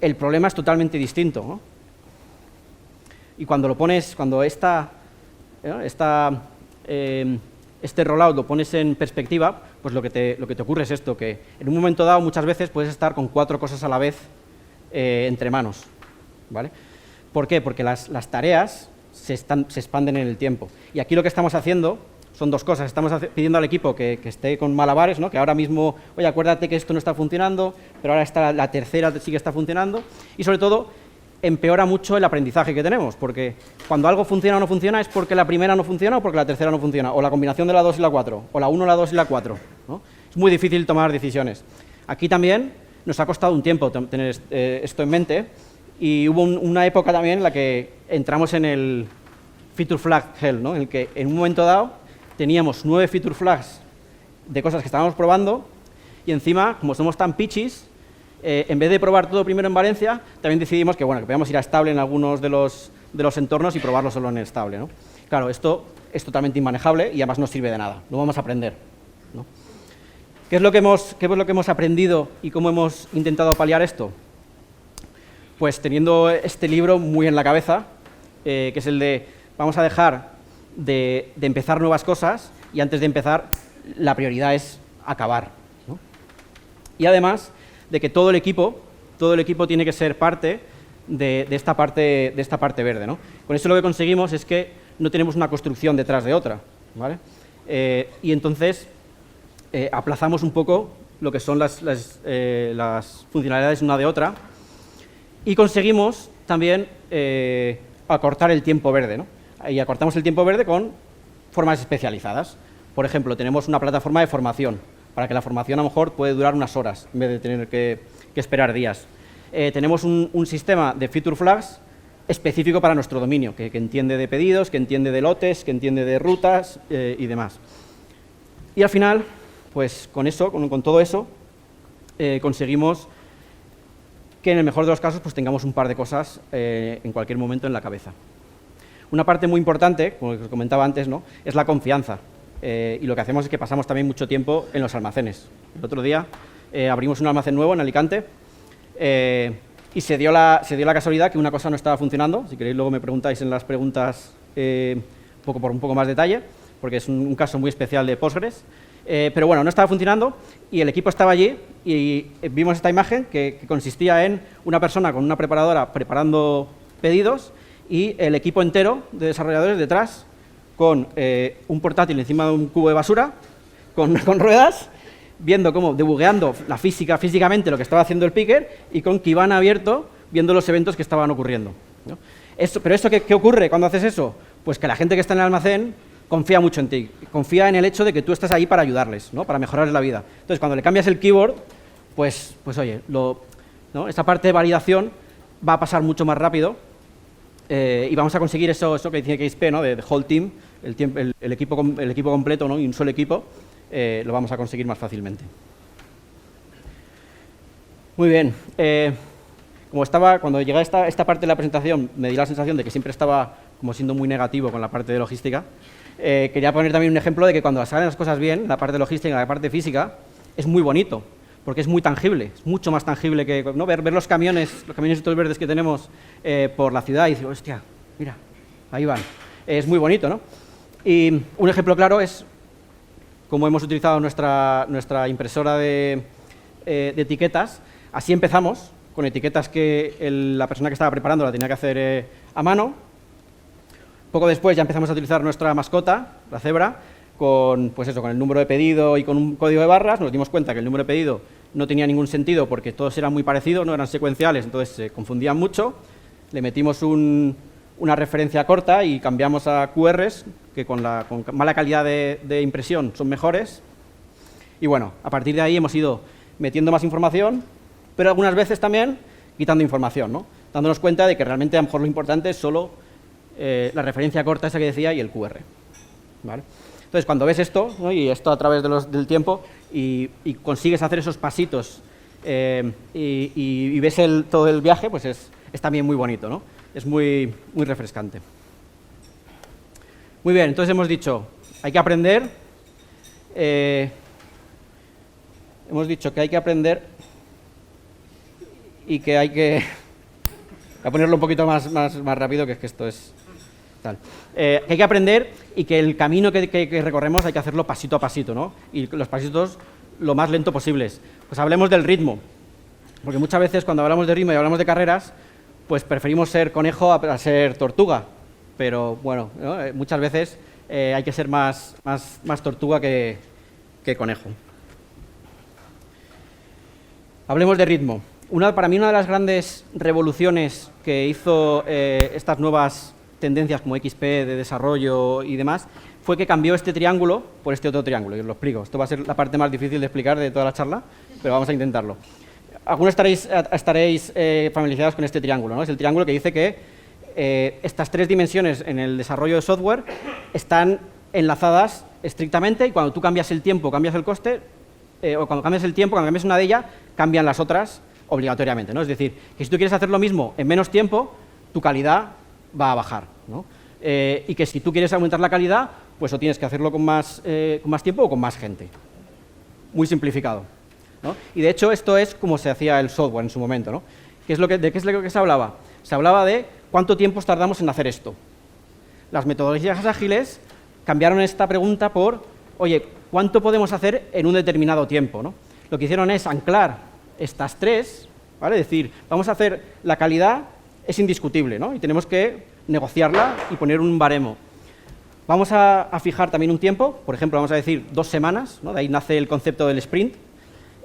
[SPEAKER 1] el problema es totalmente distinto, ¿no? Y cuando este rollout lo pones en perspectiva, pues lo que te ocurre es esto, que en un momento dado muchas veces puedes estar con 4 cosas a la vez entre manos, ¿vale? ¿Por qué? Porque las tareas se expanden en el tiempo. Y aquí lo que estamos haciendo son 2 cosas. Estamos pidiendo al equipo que esté con malabares, ¿no?, que ahora mismo, oye, acuérdate que esto no está funcionando, pero ahora la tercera sí que está funcionando. Y sobre todo, empeora mucho el aprendizaje que tenemos, porque cuando algo funciona o no funciona es porque la primera no funciona o porque la tercera no funciona, o la combinación de la 2 y la 4, o la 1, la 2 y la 4, ¿no? Es muy difícil tomar decisiones. Aquí también nos ha costado un tiempo tener esto en mente, y hubo una época también en la que entramos en el feature flag hell, ¿no?, en el que en un momento dado teníamos 9 feature flags de cosas que estábamos probando, y encima, como somos tan pichis, en vez de probar todo primero en Valencia, también decidimos que podíamos ir a estable en algunos de los entornos y probarlo solo en el estable, ¿no? Claro, esto es totalmente inmanejable y además no sirve de nada, no vamos a aprender, ¿no? ¿Qué es lo que hemos aprendido y cómo hemos intentado paliar esto? Pues teniendo este libro muy en la cabeza, que es el de vamos a dejar de empezar nuevas cosas, y antes de empezar la prioridad es acabar, ¿no? Y además de que todo el equipo tiene que ser parte de esta parte verde, ¿no? Con eso lo que conseguimos es que no tenemos una construcción detrás de otra, ¿vale? Y entonces aplazamos un poco lo que son las funcionalidades una de otra, y conseguimos también acortar el tiempo verde, ¿no? Y acortamos el tiempo verde con formas especializadas. Por ejemplo, tenemos una plataforma de formación, para que la formación a lo mejor puede durar unas horas, en vez de tener que esperar días. Tenemos un sistema de feature flags específico para nuestro dominio, que entiende de pedidos, que entiende de lotes, que entiende de rutas y demás. Y al final, pues con eso, con todo eso, conseguimos que en el mejor de los casos pues tengamos un par de cosas en cualquier momento en la cabeza. Una parte muy importante, como os comentaba antes, ¿no?, es la confianza. Y lo que hacemos es que pasamos también mucho tiempo en los almacenes. El otro día abrimos un almacén nuevo en Alicante y se dio la casualidad que una cosa no estaba funcionando. Si queréis luego me preguntáis en las preguntas por un poco más detalle, porque es un caso muy especial de Postgres. Pero bueno, no estaba funcionando y el equipo estaba allí y vimos esta imagen que consistía en una persona con una preparadora preparando pedidos y el equipo entero de desarrolladores detrás con un portátil encima de un cubo de basura, con ruedas, viendo cómo, debugueando físicamente lo que estaba haciendo el picker y con Kibana abierto, viendo los eventos que estaban ocurriendo, ¿no? Pero esto, ¿qué ocurre cuando haces eso? Pues que la gente que está en el almacén confía mucho en ti, confía en el hecho de que tú estás ahí para ayudarles, ¿no?, para mejorarles la vida. Entonces, cuando le cambias el keyboard, pues oye, ¿no?, esa parte de validación va a pasar mucho más rápido y vamos a conseguir eso que dice XP, ¿no?, de whole team, el equipo completo, ¿no?, y un solo equipo, lo vamos a conseguir más fácilmente. Muy bien. Cuando llegué a esta parte de la presentación, me di la sensación de que siempre estaba como siendo muy negativo con la parte de logística. Quería poner también un ejemplo de que cuando salen las cosas bien, la parte de logística, la parte física, es muy bonito, porque es muy tangible, es mucho más tangible que, ¿no?, ver los camiones estos verdes que tenemos por la ciudad y decir, hostia, mira, ahí van. Es muy bonito, ¿no? Y un ejemplo claro es cómo hemos utilizado nuestra impresora de etiquetas. Así empezamos, con etiquetas que la persona que estaba preparando la tenía que hacer a mano. Poco después ya empezamos a utilizar nuestra mascota, la cebra, con el número de pedido y con un código de barras. Nos dimos cuenta que el número de pedido no tenía ningún sentido porque todos eran muy parecidos, no eran secuenciales, entonces se confundían mucho. Le metimos una referencia corta y cambiamos a QRs, que con mala calidad de impresión son mejores. Y bueno, a partir de ahí hemos ido metiendo más información, pero algunas veces también quitando información, ¿no?, dándonos cuenta de que realmente a lo mejor lo importante es solo la referencia corta esa que decía y el QR, ¿vale? Entonces, cuando ves esto, ¿no?, y esto a través del tiempo y consigues hacer esos pasitos y ves todo el viaje, pues es también muy bonito, ¿no? Es muy, muy refrescante. Muy bien, entonces hemos dicho, hay que aprender, hemos dicho que hay que aprender y que hay que... Voy a ponerlo un poquito más rápido, que es que esto es tal. Que hay que aprender y que el camino que recorremos hay que hacerlo pasito a pasito, ¿no? Y los pasitos lo más lento posibles. Pues hablemos del ritmo, porque muchas veces cuando hablamos de ritmo y hablamos de carreras, pues preferimos ser conejo a ser tortuga, pero bueno, ¿no?, muchas veces hay que ser más tortuga que conejo. Hablemos de ritmo. Para mí una de las grandes revoluciones que hizo estas nuevas tendencias como XP de desarrollo y demás fue que cambió este triángulo por este otro triángulo, y os lo explico. Esto va a ser la parte más difícil de explicar de toda la charla, pero vamos a intentarlo. Algunos estaréis familiarizados con este triángulo, ¿no? Es el triángulo que dice que estas tres dimensiones en el desarrollo de software están enlazadas estrictamente y cuando tú cambias el tiempo, cambias el coste, o cuando cambias el tiempo, cuando cambias una de ellas, cambian las otras obligatoriamente, ¿no? Es decir, que si tú quieres hacer lo mismo en menos tiempo, tu calidad va a bajar, ¿no? Y que si tú quieres aumentar la calidad, pues o tienes que hacerlo con más tiempo o con más gente. Muy simplificado, ¿no? Y de hecho esto es como se hacía el software en su momento, ¿no? ¿De qué es lo que se hablaba? Se hablaba de cuánto tiempo tardamos en hacer esto. Las metodologías ágiles cambiaron esta pregunta por, oye, ¿cuánto podemos hacer en un determinado tiempo, ¿no? Lo que hicieron es anclar estas tres, ¿vale? Es decir, vamos a hacer la calidad, es indiscutible, ¿no? Y tenemos que negociarla y poner un baremo. Vamos a fijar también un tiempo, por ejemplo, vamos a decir 2 semanas, ¿no? De ahí nace el concepto del sprint,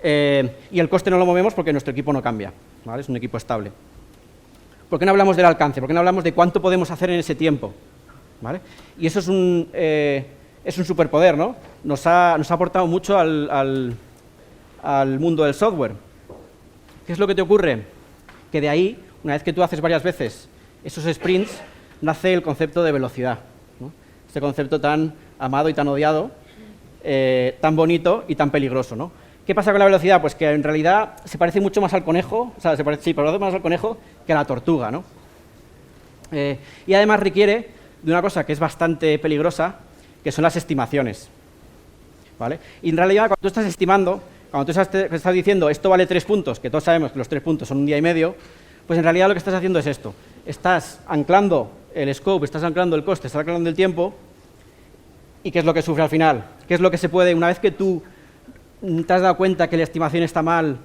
[SPEAKER 1] y el coste no lo movemos porque nuestro equipo no cambia, ¿vale? Es un equipo estable. ¿Por qué no hablamos del alcance? ¿Por qué no hablamos de cuánto podemos hacer en ese tiempo? ¿Vale? Y eso es un superpoder, ¿no? Nos ha aportado mucho al mundo del software. ¿Qué es lo que te ocurre? Que de ahí, una vez que tú haces varias veces esos sprints, nace el concepto de velocidad, ¿no? Este concepto tan amado y tan odiado, tan bonito y tan peligroso, ¿no? ¿Qué pasa con la velocidad? Pues que en realidad se parece mucho más al conejo, o sea, se parece más al conejo que a la tortuga, ¿no? Y además requiere de una cosa que es bastante peligrosa, que son las estimaciones, ¿vale? Y en realidad, cuando tú estás estimando, cuando tú estás diciendo esto vale 3 puntos, que todos sabemos que los 3 puntos son 1 día y medio, pues en realidad lo que estás haciendo es esto. Estás anclando el scope, estás anclando el coste, estás anclando el tiempo, ¿y qué es lo que sufre al final? ¿Qué es lo que se puede, una vez que tú te has dado cuenta que la estimación está mal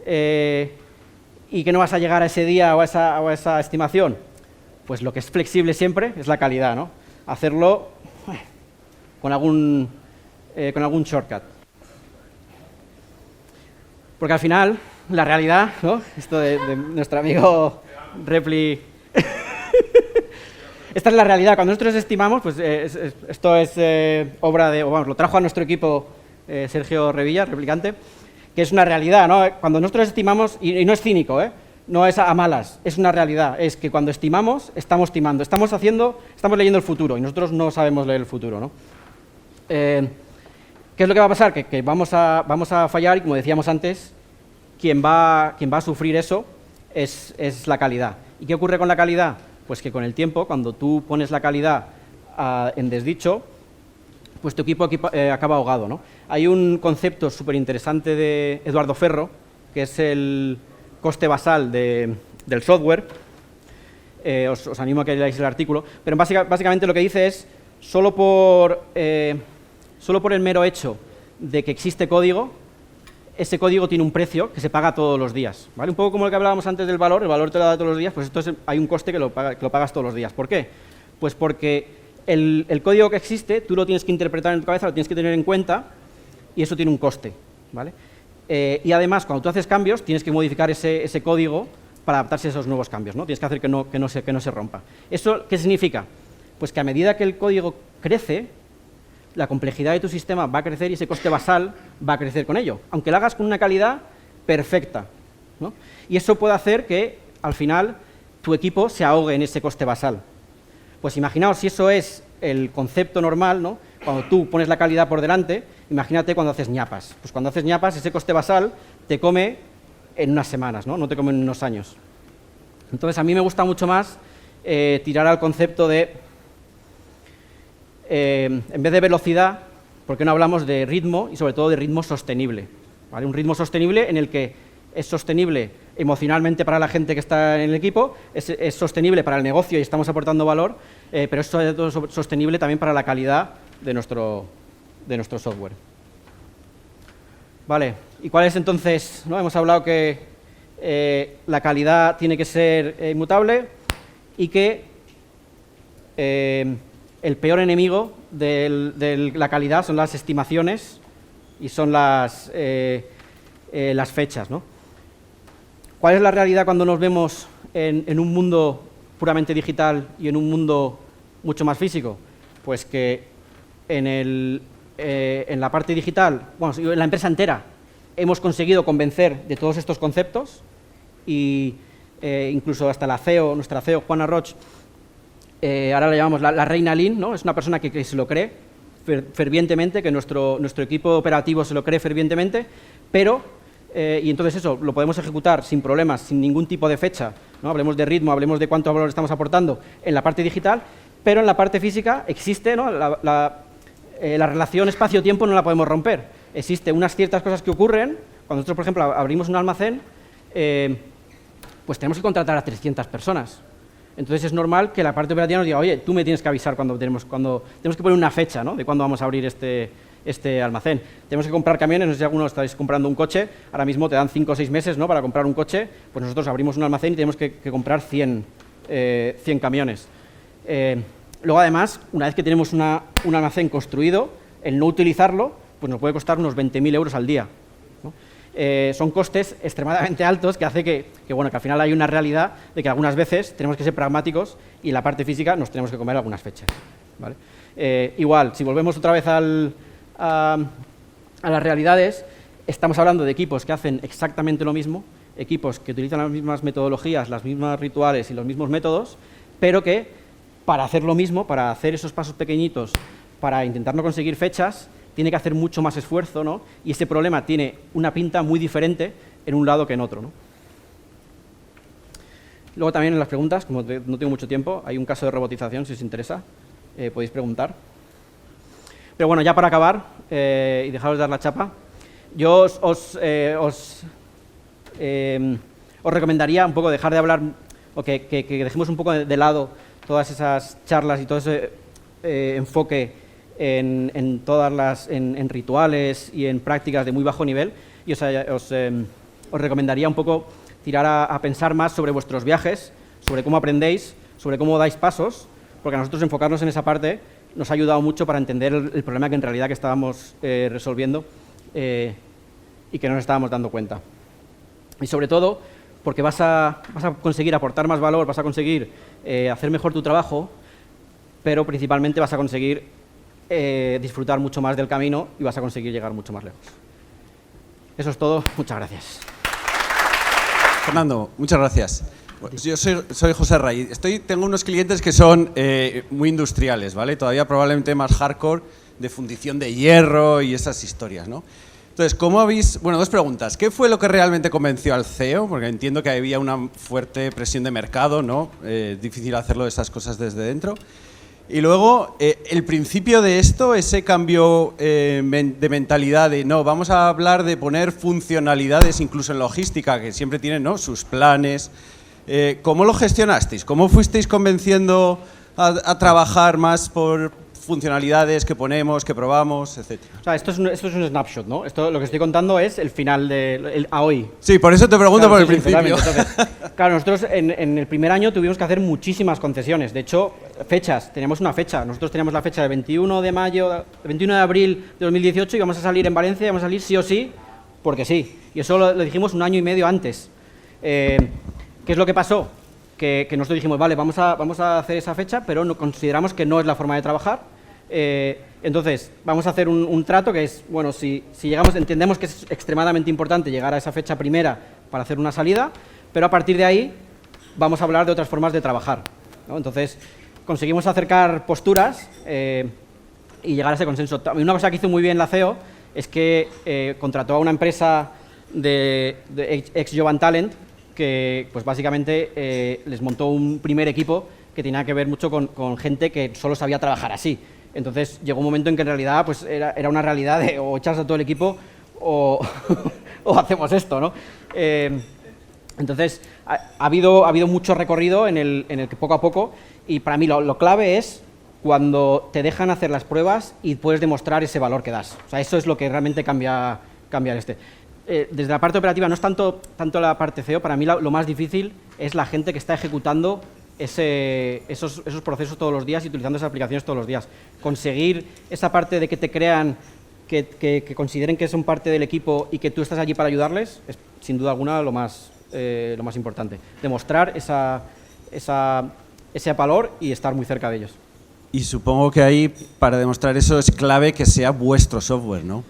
[SPEAKER 1] y que no vas a llegar a ese día o a esa estimación? Pues lo que es flexible siempre es la calidad, ¿no? Hacerlo con algún shortcut. Porque al final, la realidad, ¿no? Esto de nuestro amigo Repli... Esta es la realidad. Cuando nosotros estimamos, pues esto es obra de... Vamos, lo trajo a nuestro equipo Sergio Revilla, Replicante, que es una realidad, ¿no? Cuando nosotros estimamos, y no es cínico, no es a malas, es una realidad, es que cuando estimamos, estamos timando, estamos leyendo el futuro, y nosotros no sabemos leer el futuro, ¿no? ¿Qué es lo que va a pasar? Que vamos a fallar, y como decíamos antes, quien va a sufrir eso es la calidad. ¿Y qué ocurre con la calidad? Pues que con el tiempo, cuando tú pones la calidad en desdicho, pues tu equipo acaba ahogado, ¿no? Hay un concepto súper interesante de Eduardo Ferro, que es el coste basal del software. Os animo a que leáis el artículo, pero básicamente lo que dice es, solo por el mero hecho de que existe código, ese código tiene un precio que se paga todos los días, ¿vale? Un poco como lo que hablábamos antes del valor, el valor te lo da todos los días, pues hay un coste que lo pagas todos los días. ¿Por qué? Pues porque el código que existe, tú lo tienes que interpretar en tu cabeza, lo tienes que tener en cuenta, y eso tiene un coste, ¿vale? Y además, cuando tú haces cambios, tienes que modificar ese código para adaptarse a esos nuevos cambios, ¿no? Tienes que hacer que no se rompa. ¿Eso qué significa? Pues que a medida que el código crece, la complejidad de tu sistema va a crecer y ese coste basal va a crecer con ello, aunque lo hagas con una calidad perfecta, ¿no? Y eso puede hacer que, al final, tu equipo se ahogue en ese coste basal. Pues imaginaos si eso es el concepto normal, ¿no? Cuando tú pones la calidad por delante, imagínate cuando haces ñapas. Pues cuando haces ñapas, ese coste basal te come en unas semanas, ¿no? No te come en unos años. Entonces, a mí me gusta mucho más tirar al concepto de... en vez de velocidad, ¿por qué no hablamos de ritmo y sobre todo de ritmo sostenible? ¿Vale? Un ritmo sostenible en el que es sostenible emocionalmente para la gente que está en el equipo, es sostenible para el negocio y estamos aportando valor, pero es sobre todo sostenible también para la calidad de nuestro software. Vale, ¿y cuál es entonces? ¿No? Hemos hablado que la calidad tiene que ser inmutable y que el peor enemigo de la calidad son las estimaciones y son las fechas, ¿no? ¿Cuál es la realidad cuando nos vemos en un mundo puramente digital y en un mundo mucho más físico? Pues que en la parte digital, bueno, en la empresa entera, hemos conseguido convencer de todos estos conceptos y incluso hasta la CEO, nuestra CEO, Juana Roch, ahora la llamamos la reina Lean, ¿no? Es una persona que se lo cree fervientemente, que nuestro equipo operativo se lo cree fervientemente, pero, y entonces eso lo podemos ejecutar sin problemas, sin ningún tipo de fecha, ¿no? Hablemos de ritmo, hablemos de cuánto valor estamos aportando en la parte digital, pero en la parte física existe, ¿no? La relación espacio-tiempo no la podemos romper. Existen unas ciertas cosas que ocurren, cuando nosotros, por ejemplo, abrimos un almacén, pues tenemos que contratar a 300 personas. Entonces es normal que la parte operativa nos diga, oye, tú me tienes que avisar cuando tenemos que poner una fecha, ¿no? De cuándo vamos a abrir este almacén. Tenemos que comprar camiones, no sé si alguno estáis comprando un coche, ahora mismo te dan 5 o 6 meses, ¿no? Para comprar un coche, pues nosotros abrimos un almacén y tenemos que comprar 100 camiones. Luego, además, una vez que tenemos un almacén construido, el no utilizarlo, pues nos puede costar unos 20.000 euros al día, ¿no? Son costes extremadamente altos que hace que al final hay una realidad de que algunas veces tenemos que ser pragmáticos y en la parte física nos tenemos que comer algunas fechas, ¿vale? Igual, si volvemos otra vez a las realidades, estamos hablando de equipos que hacen exactamente lo mismo, equipos que utilizan las mismas metodologías, las mismas rituales y los mismos métodos, pero que para hacer lo mismo, para hacer esos pasos pequeñitos, para intentar no conseguir fechas, tiene que hacer mucho más esfuerzo, ¿no? Y ese problema tiene una pinta muy diferente en un lado que en otro, ¿no? Luego también en las preguntas, como no tengo mucho tiempo, hay un caso de robotización, si os interesa, podéis preguntar. Pero bueno, ya para acabar y dejaros dar la chapa, yo os recomendaría un poco dejar de hablar, o que dejemos un poco de lado todas esas charlas y todo ese enfoque en rituales y en prácticas de muy bajo nivel, y os recomendaría un poco tirar a pensar más sobre vuestros viajes, sobre cómo aprendéis, sobre cómo dais pasos, porque a nosotros enfocarnos en esa parte nos ha ayudado mucho para entender el problema que en realidad que estábamos resolviendo y que no nos estábamos dando cuenta. Y sobre todo, porque vas a conseguir aportar más valor, vas a conseguir hacer mejor tu trabajo, pero principalmente vas a conseguir disfrutar mucho más del camino y vas a conseguir llegar mucho más lejos. Eso es todo. Muchas gracias.
[SPEAKER 2] Fernando, muchas gracias. Yo soy José Ray. Tengo unos clientes que son muy industriales, ¿vale? Todavía probablemente más hardcore, de fundición de hierro y esas historias, ¿no? Entonces, ¿cómo habéis...? Bueno, dos preguntas. ¿Qué fue lo que realmente convenció al CEO? Porque entiendo que había una fuerte presión de mercado, ¿no? Difícil hacerlo de esas cosas desde dentro. Y luego, el principio de esto, ese cambio de mentalidad de, no, vamos a hablar de poner funcionalidades incluso en logística, que siempre tienen, ¿no?, sus planes. ¿Cómo lo gestionasteis? ¿Cómo fuisteis convenciendo a trabajar más por funcionalidades que ponemos, que probamos, etcétera?
[SPEAKER 1] O sea, esto es un snapshot, ¿no? Esto, lo que estoy contando es el final a hoy.
[SPEAKER 2] Sí, por eso te pregunto, claro, por el principio.
[SPEAKER 1] Entonces, claro, nosotros en el primer año tuvimos que hacer muchísimas concesiones. De hecho, fechas, teníamos una fecha. Nosotros teníamos la fecha del 21 de abril de 2018 y íbamos a salir en Valencia, íbamos a salir sí o sí, porque sí. Y eso lo dijimos un año y medio antes. ¿Qué es lo que pasó? Que nosotros dijimos, vale, vamos a hacer esa fecha, pero consideramos que no es la forma de trabajar. Entonces, vamos a hacer un trato que es, bueno, si llegamos, entendemos que es extremadamente importante llegar a esa fecha primera para hacer una salida, pero a partir de ahí vamos a hablar de otras formas de trabajar, ¿no? Entonces, conseguimos acercar posturas y llegar a ese consenso. Una cosa que hizo muy bien la CEO es que contrató a una empresa de ex Jovan Talent que, pues básicamente, les montó un primer equipo que tenía que ver mucho con gente que solo sabía trabajar así. Entonces llegó un momento en que en realidad pues era una realidad de o echas a todo el equipo o hacemos esto, ¿no? Entonces ha habido mucho recorrido en el que poco a poco, y para mí lo clave es cuando te dejan hacer las pruebas y puedes demostrar ese valor que das. O sea, eso es lo que realmente cambia desde la parte operativa no es tanto la parte CEO. Para mí lo más difícil es la gente que está ejecutando esos procesos todos los días y utilizando esas aplicaciones todos los días. Conseguir esa parte de que te crean, que consideren que son parte del equipo y que tú estás allí para ayudarles, es sin duda alguna lo más importante. Demostrar ese valor y estar muy cerca de ellos.
[SPEAKER 2] Y supongo que ahí, para demostrar eso, es clave que sea vuestro software, ¿no?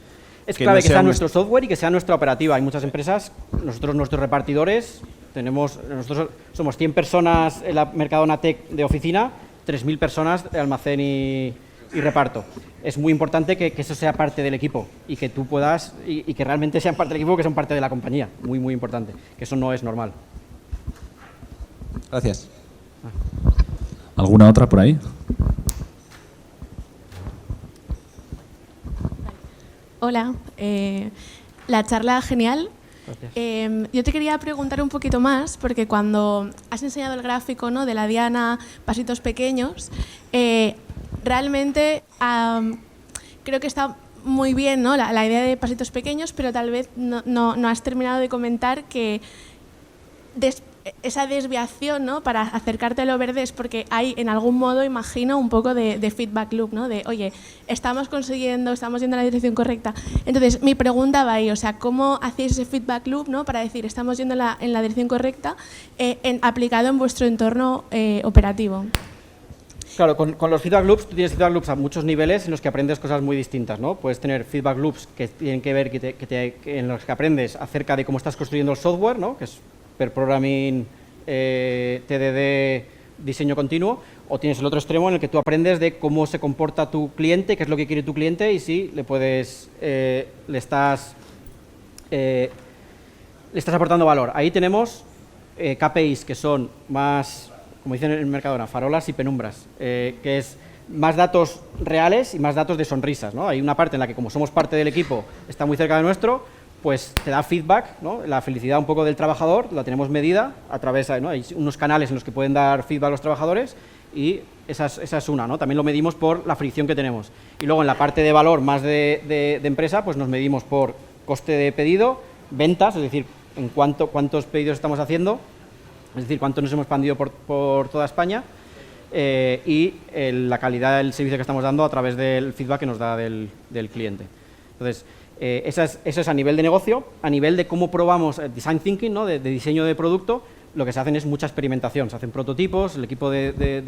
[SPEAKER 1] Es clave que sea nuestro software y que sea nuestra operativa. Hay muchas empresas, nuestros repartidores, nosotros somos 100 personas en la Mercadona Tech de oficina, 3.000 personas de almacén y reparto. Es muy importante que eso sea parte del equipo y que tú puedas, y que realmente sean parte del equipo, que son parte de la compañía. Muy, muy importante, que eso no es normal.
[SPEAKER 2] Gracias.
[SPEAKER 3] ¿Alguna otra por ahí?
[SPEAKER 4] Hola, la charla genial. Yo te quería preguntar un poquito más, porque cuando has enseñado el gráfico, ¿no?, de la diana, pasitos pequeños, realmente creo que está muy bien, ¿no?, la idea de pasitos pequeños, pero tal vez no has terminado de comentar que esa desviación, ¿no?, para acercarte a lo verde es porque hay, en algún modo, imagino, un poco de feedback loop, ¿no?, de, oye, estamos yendo en la dirección correcta. Entonces, mi pregunta va ahí, o sea, ¿cómo hacéis ese feedback loop, ¿no?, para decir, estamos yendo en la dirección correcta, aplicado en vuestro entorno operativo?
[SPEAKER 1] Claro, con los feedback loops, tú tienes feedback loops a muchos niveles en los que aprendes cosas muy distintas, ¿no? Puedes tener feedback loops que tienen que ver, en los que aprendes acerca de cómo estás construyendo el software, ¿no?, que es per programming, TDD, diseño continuo, o tienes el otro extremo en el que tú aprendes de cómo se comporta tu cliente, qué es lo que quiere tu cliente y si le puedes, le estás aportando valor. Ahí tenemos KPIs que son más, como dicen en el Mercadona, farolas y penumbras, que es más datos reales y más datos de sonrisas, ¿no? Hay una parte en la que, como somos parte del equipo, está muy cerca de nuestro, pues te da feedback, ¿no? La felicidad un poco del trabajador la tenemos medida a través, ¿no? Hay unos canales en los que pueden dar feedback a los trabajadores y esa es una, ¿no? También lo medimos por la fricción que tenemos. Y luego en la parte de valor más de empresa, pues nos medimos por coste de pedido, ventas, es decir, en cuántos pedidos estamos haciendo, es decir, cuánto nos hemos expandido por toda España, y la calidad del servicio que estamos dando a través del feedback que nos da del cliente. Entonces, eso es a nivel de negocio. A nivel de cómo probamos design thinking, ¿no? de diseño de producto, lo que se hacen es mucha experimentación. Se hacen prototipos, el equipo de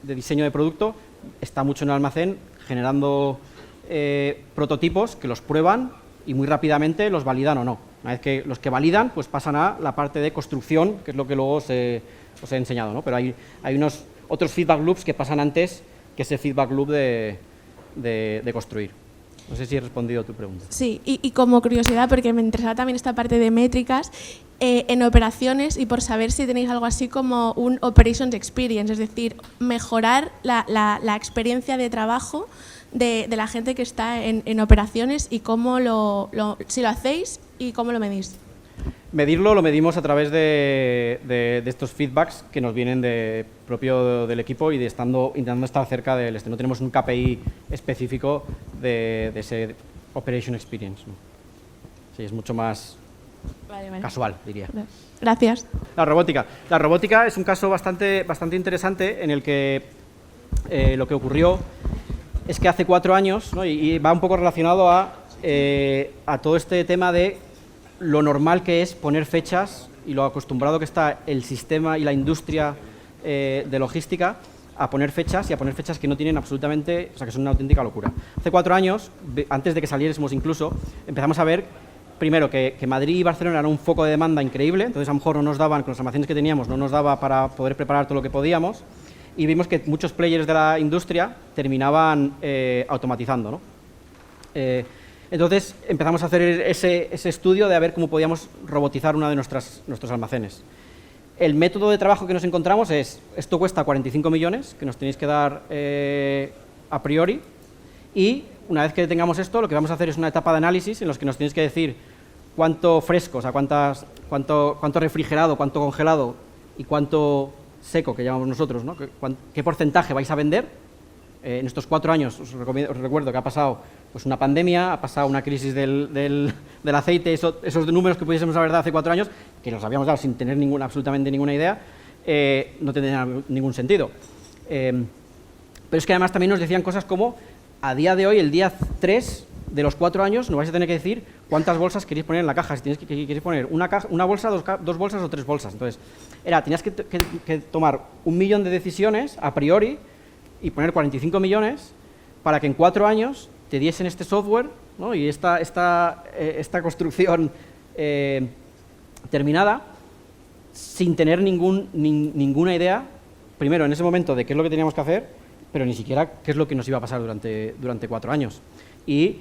[SPEAKER 1] diseño de producto está mucho en el almacén generando prototipos que los prueban y muy rápidamente los validan o no. Una vez que los que validan, pues pasan a la parte de construcción, que es lo que luego os he enseñado, ¿no? Pero hay unos otros feedback loops que pasan antes que ese feedback loop de construir. No sé si he respondido a tu pregunta.
[SPEAKER 4] Sí, y como curiosidad, porque me interesaba también esta parte de métricas, en operaciones y por saber si tenéis algo así como un operations experience, es decir, mejorar la experiencia de trabajo de la gente que está en operaciones y cómo si lo hacéis y cómo lo medís.
[SPEAKER 1] Medirlo lo medimos a través de estos feedbacks que nos vienen propio del equipo y intentando estar cerca del No tenemos un KPI específico de ese Operation Experience, ¿no? Sí, es mucho más casual, diría.
[SPEAKER 4] Gracias.
[SPEAKER 1] La robótica es un caso bastante interesante en el que lo que ocurrió es que hace 4 años, ¿no? y va un poco relacionado a todo este tema de lo normal que es poner fechas y lo acostumbrado que está el sistema y la industria de logística a poner fechas y a poner fechas que no tienen absolutamente, o sea, que son una auténtica locura. Hace 4 años, antes de que saliésemos incluso, empezamos a ver, primero, que Madrid y Barcelona eran un foco de demanda increíble, entonces a lo mejor no nos daban, con los almacenes que teníamos, no nos daba para poder preparar todo lo que podíamos, y vimos que muchos players de la industria terminaban automatizando, ¿no? Entonces empezamos a hacer ese estudio de a ver cómo podíamos robotizar uno de nuestros almacenes. El método de trabajo que nos encontramos es, esto cuesta 45 millones, que nos tenéis que dar a priori, y una vez que tengamos esto, lo que vamos a hacer es una etapa de análisis en los que nos tenéis que decir cuánto fresco, o sea, cuánto refrigerado, cuánto congelado y cuánto seco, que llamamos nosotros, ¿no? ¿Qué porcentaje vais a vender? En estos 4 años os recuerdo que ha pasado pues una pandemia, ha pasado una crisis del aceite, esos números que pudiésemos haber dado hace 4 años, que los habíamos dado sin tener absolutamente ninguna idea, no tendrían ningún sentido. Pero es que además también nos decían cosas como, a día de hoy, el día 3 de los 4 años, nos vais a tener que decir cuántas bolsas queréis poner en la caja, si queréis poner una bolsa, 2 bolsas o 3 bolsas. Entonces, tenías que tomar 1 millón de decisiones a priori y poner 45 millones para que en 4 años te diesen este software, ¿no? Y esta construcción terminada sin tener ninguna idea, primero en ese momento de qué es lo que teníamos que hacer, pero ni siquiera qué es lo que nos iba a pasar durante 4 años. Y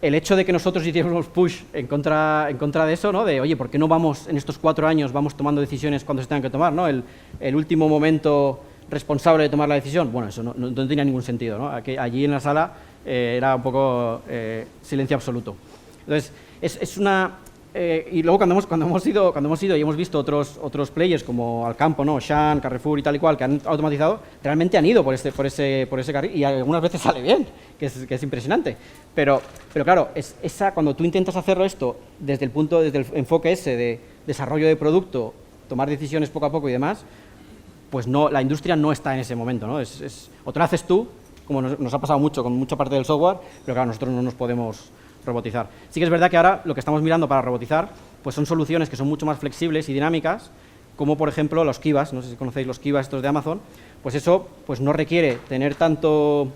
[SPEAKER 1] el hecho de que nosotros hiciéramos push en contra de eso, ¿no? De, oye, ¿por qué no vamos en estos 4 años, vamos tomando decisiones cuando se tengan que tomar, ¿no? El último momento responsable de tomar la decisión, bueno, eso no tenía ningún sentido, ¿no? Allí en la sala era un poco silencio absoluto. Entonces, es una... y luego cuando hemos ido y hemos visto otros players como Alcampo, ¿no? Shan, Carrefour y tal y cual, que han automatizado, realmente han ido por ese carril y algunas veces sale bien, que es impresionante. Pero claro, cuando tú intentas hacerlo esto desde el enfoque ese de desarrollo de producto, tomar decisiones poco a poco y demás, pues no, la industria no está en ese momento, ¿no? O te lo haces tú, como nos ha pasado mucho con mucha parte del software, pero claro, nosotros no nos podemos robotizar. Sí que es verdad que ahora lo que estamos mirando para robotizar pues son soluciones que son mucho más flexibles y dinámicas, como por ejemplo los Kivas, no sé si conocéis los Kivas estos de Amazon, pues eso pues no requiere tener tanta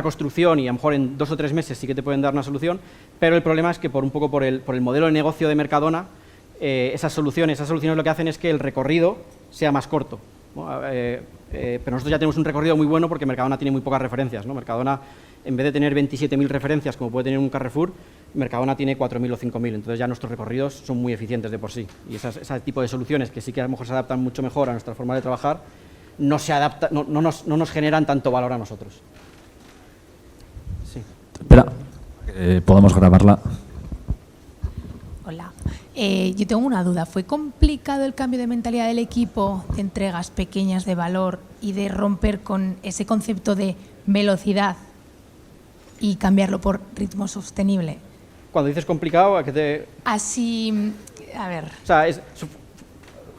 [SPEAKER 1] construcción y a lo mejor en 2 o 3 meses sí que te pueden dar una solución, pero el problema es que por el modelo de negocio de Mercadona, esas soluciones lo que hacen es que el recorrido sea más corto, ¿no? Pero nosotros ya tenemos un recorrido muy bueno porque Mercadona tiene muy pocas referencias, ¿no? Mercadona, en vez de tener 27.000 referencias como puede tener un Carrefour, Mercadona tiene 4.000 o 5.000, entonces ya nuestros recorridos son muy eficientes de por sí. Y ese tipo de soluciones que sí que a lo mejor se adaptan mucho mejor a nuestra forma de trabajar, no nos generan tanto valor a nosotros. Sí.
[SPEAKER 3] Espera, podemos grabarla.
[SPEAKER 5] Hola. Yo tengo una duda. ¿Fue complicado el cambio de mentalidad del equipo de entregas pequeñas de valor y de romper con ese concepto de velocidad y cambiarlo por ritmo sostenible?
[SPEAKER 1] Cuando dices complicado, ¿a qué te...?
[SPEAKER 5] Así, a ver.
[SPEAKER 1] O sea,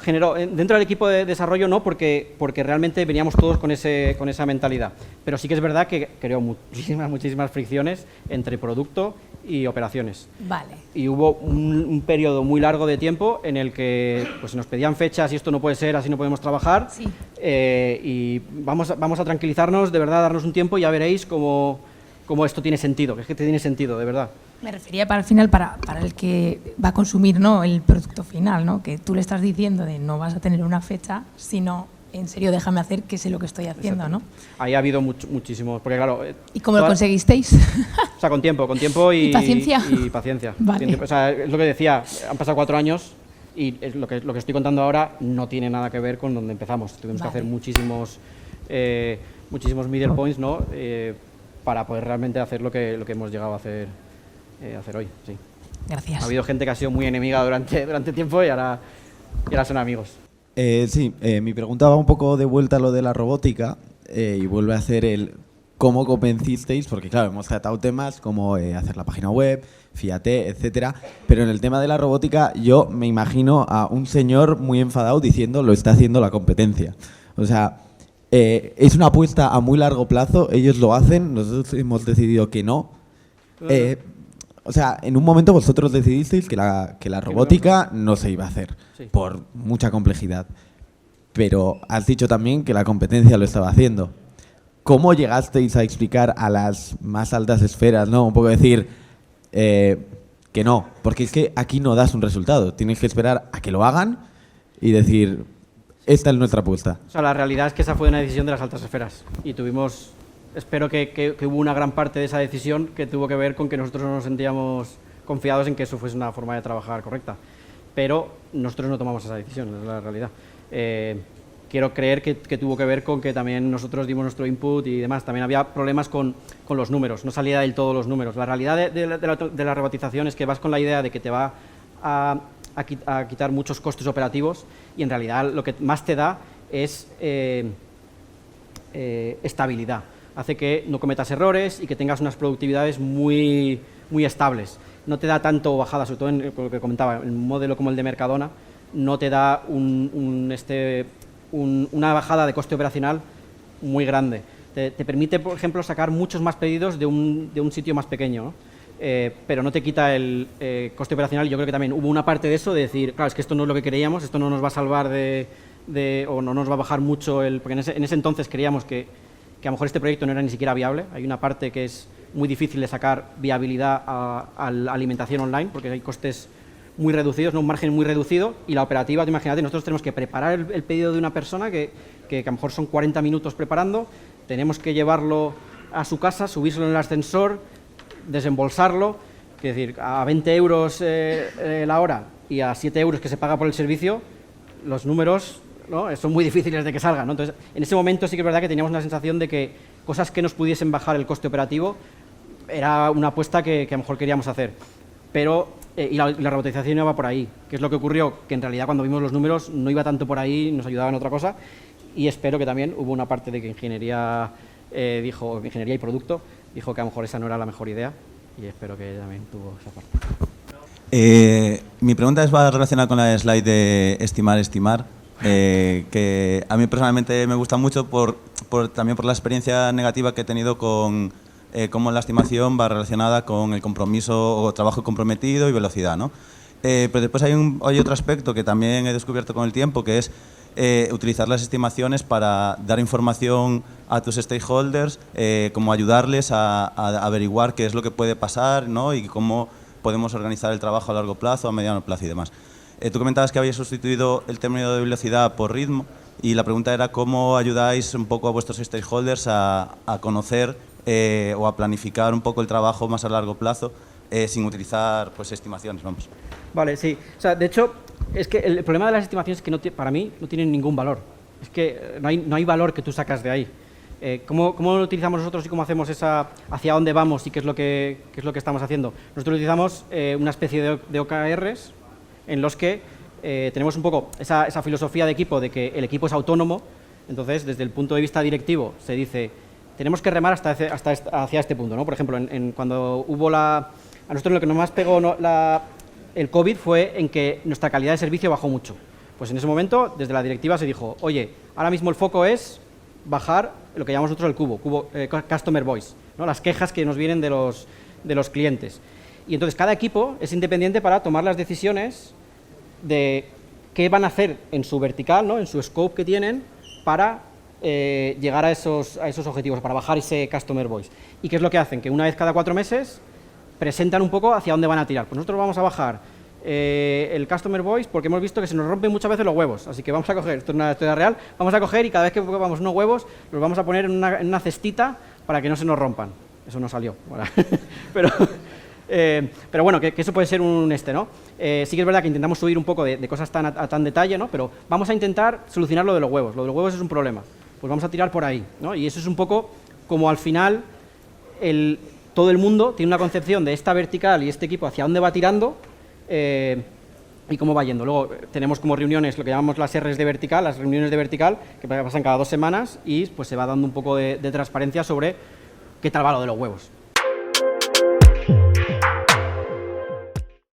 [SPEAKER 1] generó dentro del equipo de desarrollo no, porque realmente veníamos todos con esa mentalidad. Pero sí que es verdad que creó muchísimas fricciones entre producto y operaciones.
[SPEAKER 5] Vale.
[SPEAKER 1] Y hubo un periodo muy largo de tiempo en el que pues, nos pedían fechas y esto no puede ser, así no podemos trabajar.
[SPEAKER 5] Sí.
[SPEAKER 1] Y vamos a tranquilizarnos, de verdad, darnos un tiempo y ya veréis cómo esto tiene sentido, que es que tiene sentido, de verdad.
[SPEAKER 5] Me refería para el final, para el que va a consumir, ¿no?, el producto final, ¿no? Que tú le estás diciendo de no vas a tener una fecha, sino en serio déjame hacer que sé lo que estoy haciendo, ¿no?
[SPEAKER 1] Ahí ha habido muchísimos, porque claro...
[SPEAKER 5] ¿Y cómo lo conseguisteis?
[SPEAKER 1] O sea, con tiempo y
[SPEAKER 5] paciencia.
[SPEAKER 1] Y paciencia.
[SPEAKER 5] Vale.
[SPEAKER 1] O sea, es lo que decía, han pasado 4 años y lo que estoy contando ahora no tiene nada que ver con donde empezamos. Tuvimos que hacer muchísimos middle points, ¿no? Para poder realmente hacer lo que hemos llegado a hacer hoy, sí.
[SPEAKER 5] Gracias.
[SPEAKER 1] Ha habido gente que ha sido muy enemiga durante tiempo y ahora son amigos.
[SPEAKER 6] Sí, mi pregunta va un poco de vuelta a lo de la robótica y vuelve a hacer el cómo convencisteis, porque claro, hemos tratado temas como hacer la página web, Fíjate, etcétera, pero en el tema de la robótica yo me imagino a un señor muy enfadado diciendo lo está haciendo la competencia. O sea, es una apuesta a muy largo plazo, ellos lo hacen, nosotros hemos decidido que no. O sea, en un momento vosotros decidisteis que la robótica no se iba a hacer,
[SPEAKER 1] sí,
[SPEAKER 6] por mucha complejidad. Pero has dicho también que la competencia lo estaba haciendo. ¿Cómo llegasteis a explicar a las más altas esferas, ¿no? Un poco decir que no, porque es que aquí no das un resultado. Tienes que esperar a que lo hagan y decir, esta es nuestra apuesta.
[SPEAKER 1] O sea, la realidad es que esa fue una decisión de las altas esferas y tuvimos... Espero que hubo una gran parte de esa decisión que tuvo que ver con que nosotros no nos sentíamos confiados en que eso fuese una forma de trabajar correcta. Pero nosotros no tomamos esa decisión, es la realidad. Quiero creer que tuvo que ver con que también nosotros dimos nuestro input y demás. También había problemas con los números, no salía del todo los números. La realidad de la robotización es que vas con la idea de que te va a quitar muchos costes operativos y en realidad lo que más te da es estabilidad. Hace que no cometas errores y que tengas unas productividades muy estables. No te da tanto bajada, sobre todo en lo que comentaba, un modelo como el de Mercadona, no te da una bajada de coste operacional muy grande. Te permite, por ejemplo, sacar muchos más pedidos de un sitio más pequeño, ¿no? Pero no te quita el coste operacional. Yo creo que también hubo una parte de eso, de decir, claro, es que esto no es lo que creíamos, esto no nos va a salvar o no nos va a bajar mucho, porque en ese entonces creíamos que a lo mejor este proyecto no era ni siquiera viable. Hay una parte que es muy difícil de sacar viabilidad a la alimentación online, porque hay costes muy reducidos, ¿no? Un margen muy reducido, y la operativa, imagínate, nosotros tenemos que preparar el pedido de una persona que a lo mejor son 40 minutos preparando, tenemos que llevarlo a su casa, subírselo en el ascensor, desembolsarlo, es decir, a 20 euros la hora y a 7 euros que se paga por el servicio, los números, ¿no?, son muy difíciles de que salgan, ¿no? Entonces, en ese momento sí que es verdad que teníamos una sensación de que cosas que nos pudiesen bajar el coste operativo era una apuesta que a lo mejor queríamos hacer. Pero, y la robotización iba por ahí. ¿Qué es lo que ocurrió? Que en realidad cuando vimos los números no iba tanto por ahí, nos ayudaba en otra cosa, y espero que también hubo una parte de que ingeniería y producto dijo que a lo mejor esa no era la mejor idea, y espero que también tuvo esa parte.
[SPEAKER 7] Mi pregunta va relacionada con la slide de estimar, que a mí personalmente me gusta mucho también por la experiencia negativa que he tenido con cómo la estimación va relacionada con el compromiso o trabajo comprometido y velocidad, ¿no? Pero después hay otro aspecto que también he descubierto con el tiempo, que es utilizar las estimaciones para dar información a tus stakeholders, como ayudarles a averiguar qué es lo que puede pasar, ¿no?, y cómo podemos organizar el trabajo a largo plazo, a mediano plazo y demás. Tú comentabas que habías sustituido el término de velocidad por ritmo y la pregunta era cómo ayudáis un poco a vuestros stakeholders a conocer o a planificar un poco el trabajo más a largo plazo sin utilizar pues, estimaciones, vamos.
[SPEAKER 1] Vale, sí. O sea, de hecho, es que el problema de las estimaciones es que para mí no tienen ningún valor. Es que no hay valor que tú sacas de ahí. ¿Cómo lo utilizamos nosotros y cómo hacemos hacia dónde vamos y qué es lo que estamos haciendo? Nosotros utilizamos una especie de OKRs en los que tenemos un poco esa filosofía de equipo de que el equipo es autónomo. Entonces, desde el punto de vista directivo, se dice, tenemos que remar hacia este punto, ¿no? Por ejemplo, cuando hubo a nosotros lo que nos más pegó el COVID fue en que nuestra calidad de servicio bajó mucho. Pues en ese momento, desde la directiva se dijo, oye, ahora mismo el foco es bajar lo que llamamos nosotros el Customer Voice, ¿no? Las quejas que nos vienen de los clientes. Y entonces cada equipo es independiente para tomar las decisiones de qué van a hacer en su vertical, ¿no? En su scope que tienen para llegar a esos objetivos, para bajar ese Customer Voice. ¿Y qué es lo que hacen? Que una vez cada 4 meses presentan un poco hacia dónde van a tirar. Pues nosotros vamos a bajar el Customer Voice porque hemos visto que se nos rompen muchas veces los huevos, así que vamos a coger, esto es una historia real, vamos a coger y cada vez que pongamos unos huevos los vamos a poner en una cestita para que no se nos rompan. Eso no salió, bueno. Pero bueno, que eso puede ser ¿no? Sí que es verdad que intentamos subir un poco de cosas a tan detalle, ¿no? Pero vamos a intentar solucionar lo de los huevos. Lo de los huevos es un problema, pues vamos a tirar por ahí, ¿no? Y eso es un poco como al final todo el mundo tiene una concepción de esta vertical y este equipo hacia dónde va tirando y cómo va yendo. Luego tenemos como reuniones lo que llamamos las R's de vertical, las reuniones de vertical, que pasan cada 2 semanas y pues se va dando un poco de transparencia sobre qué tal va lo de los huevos.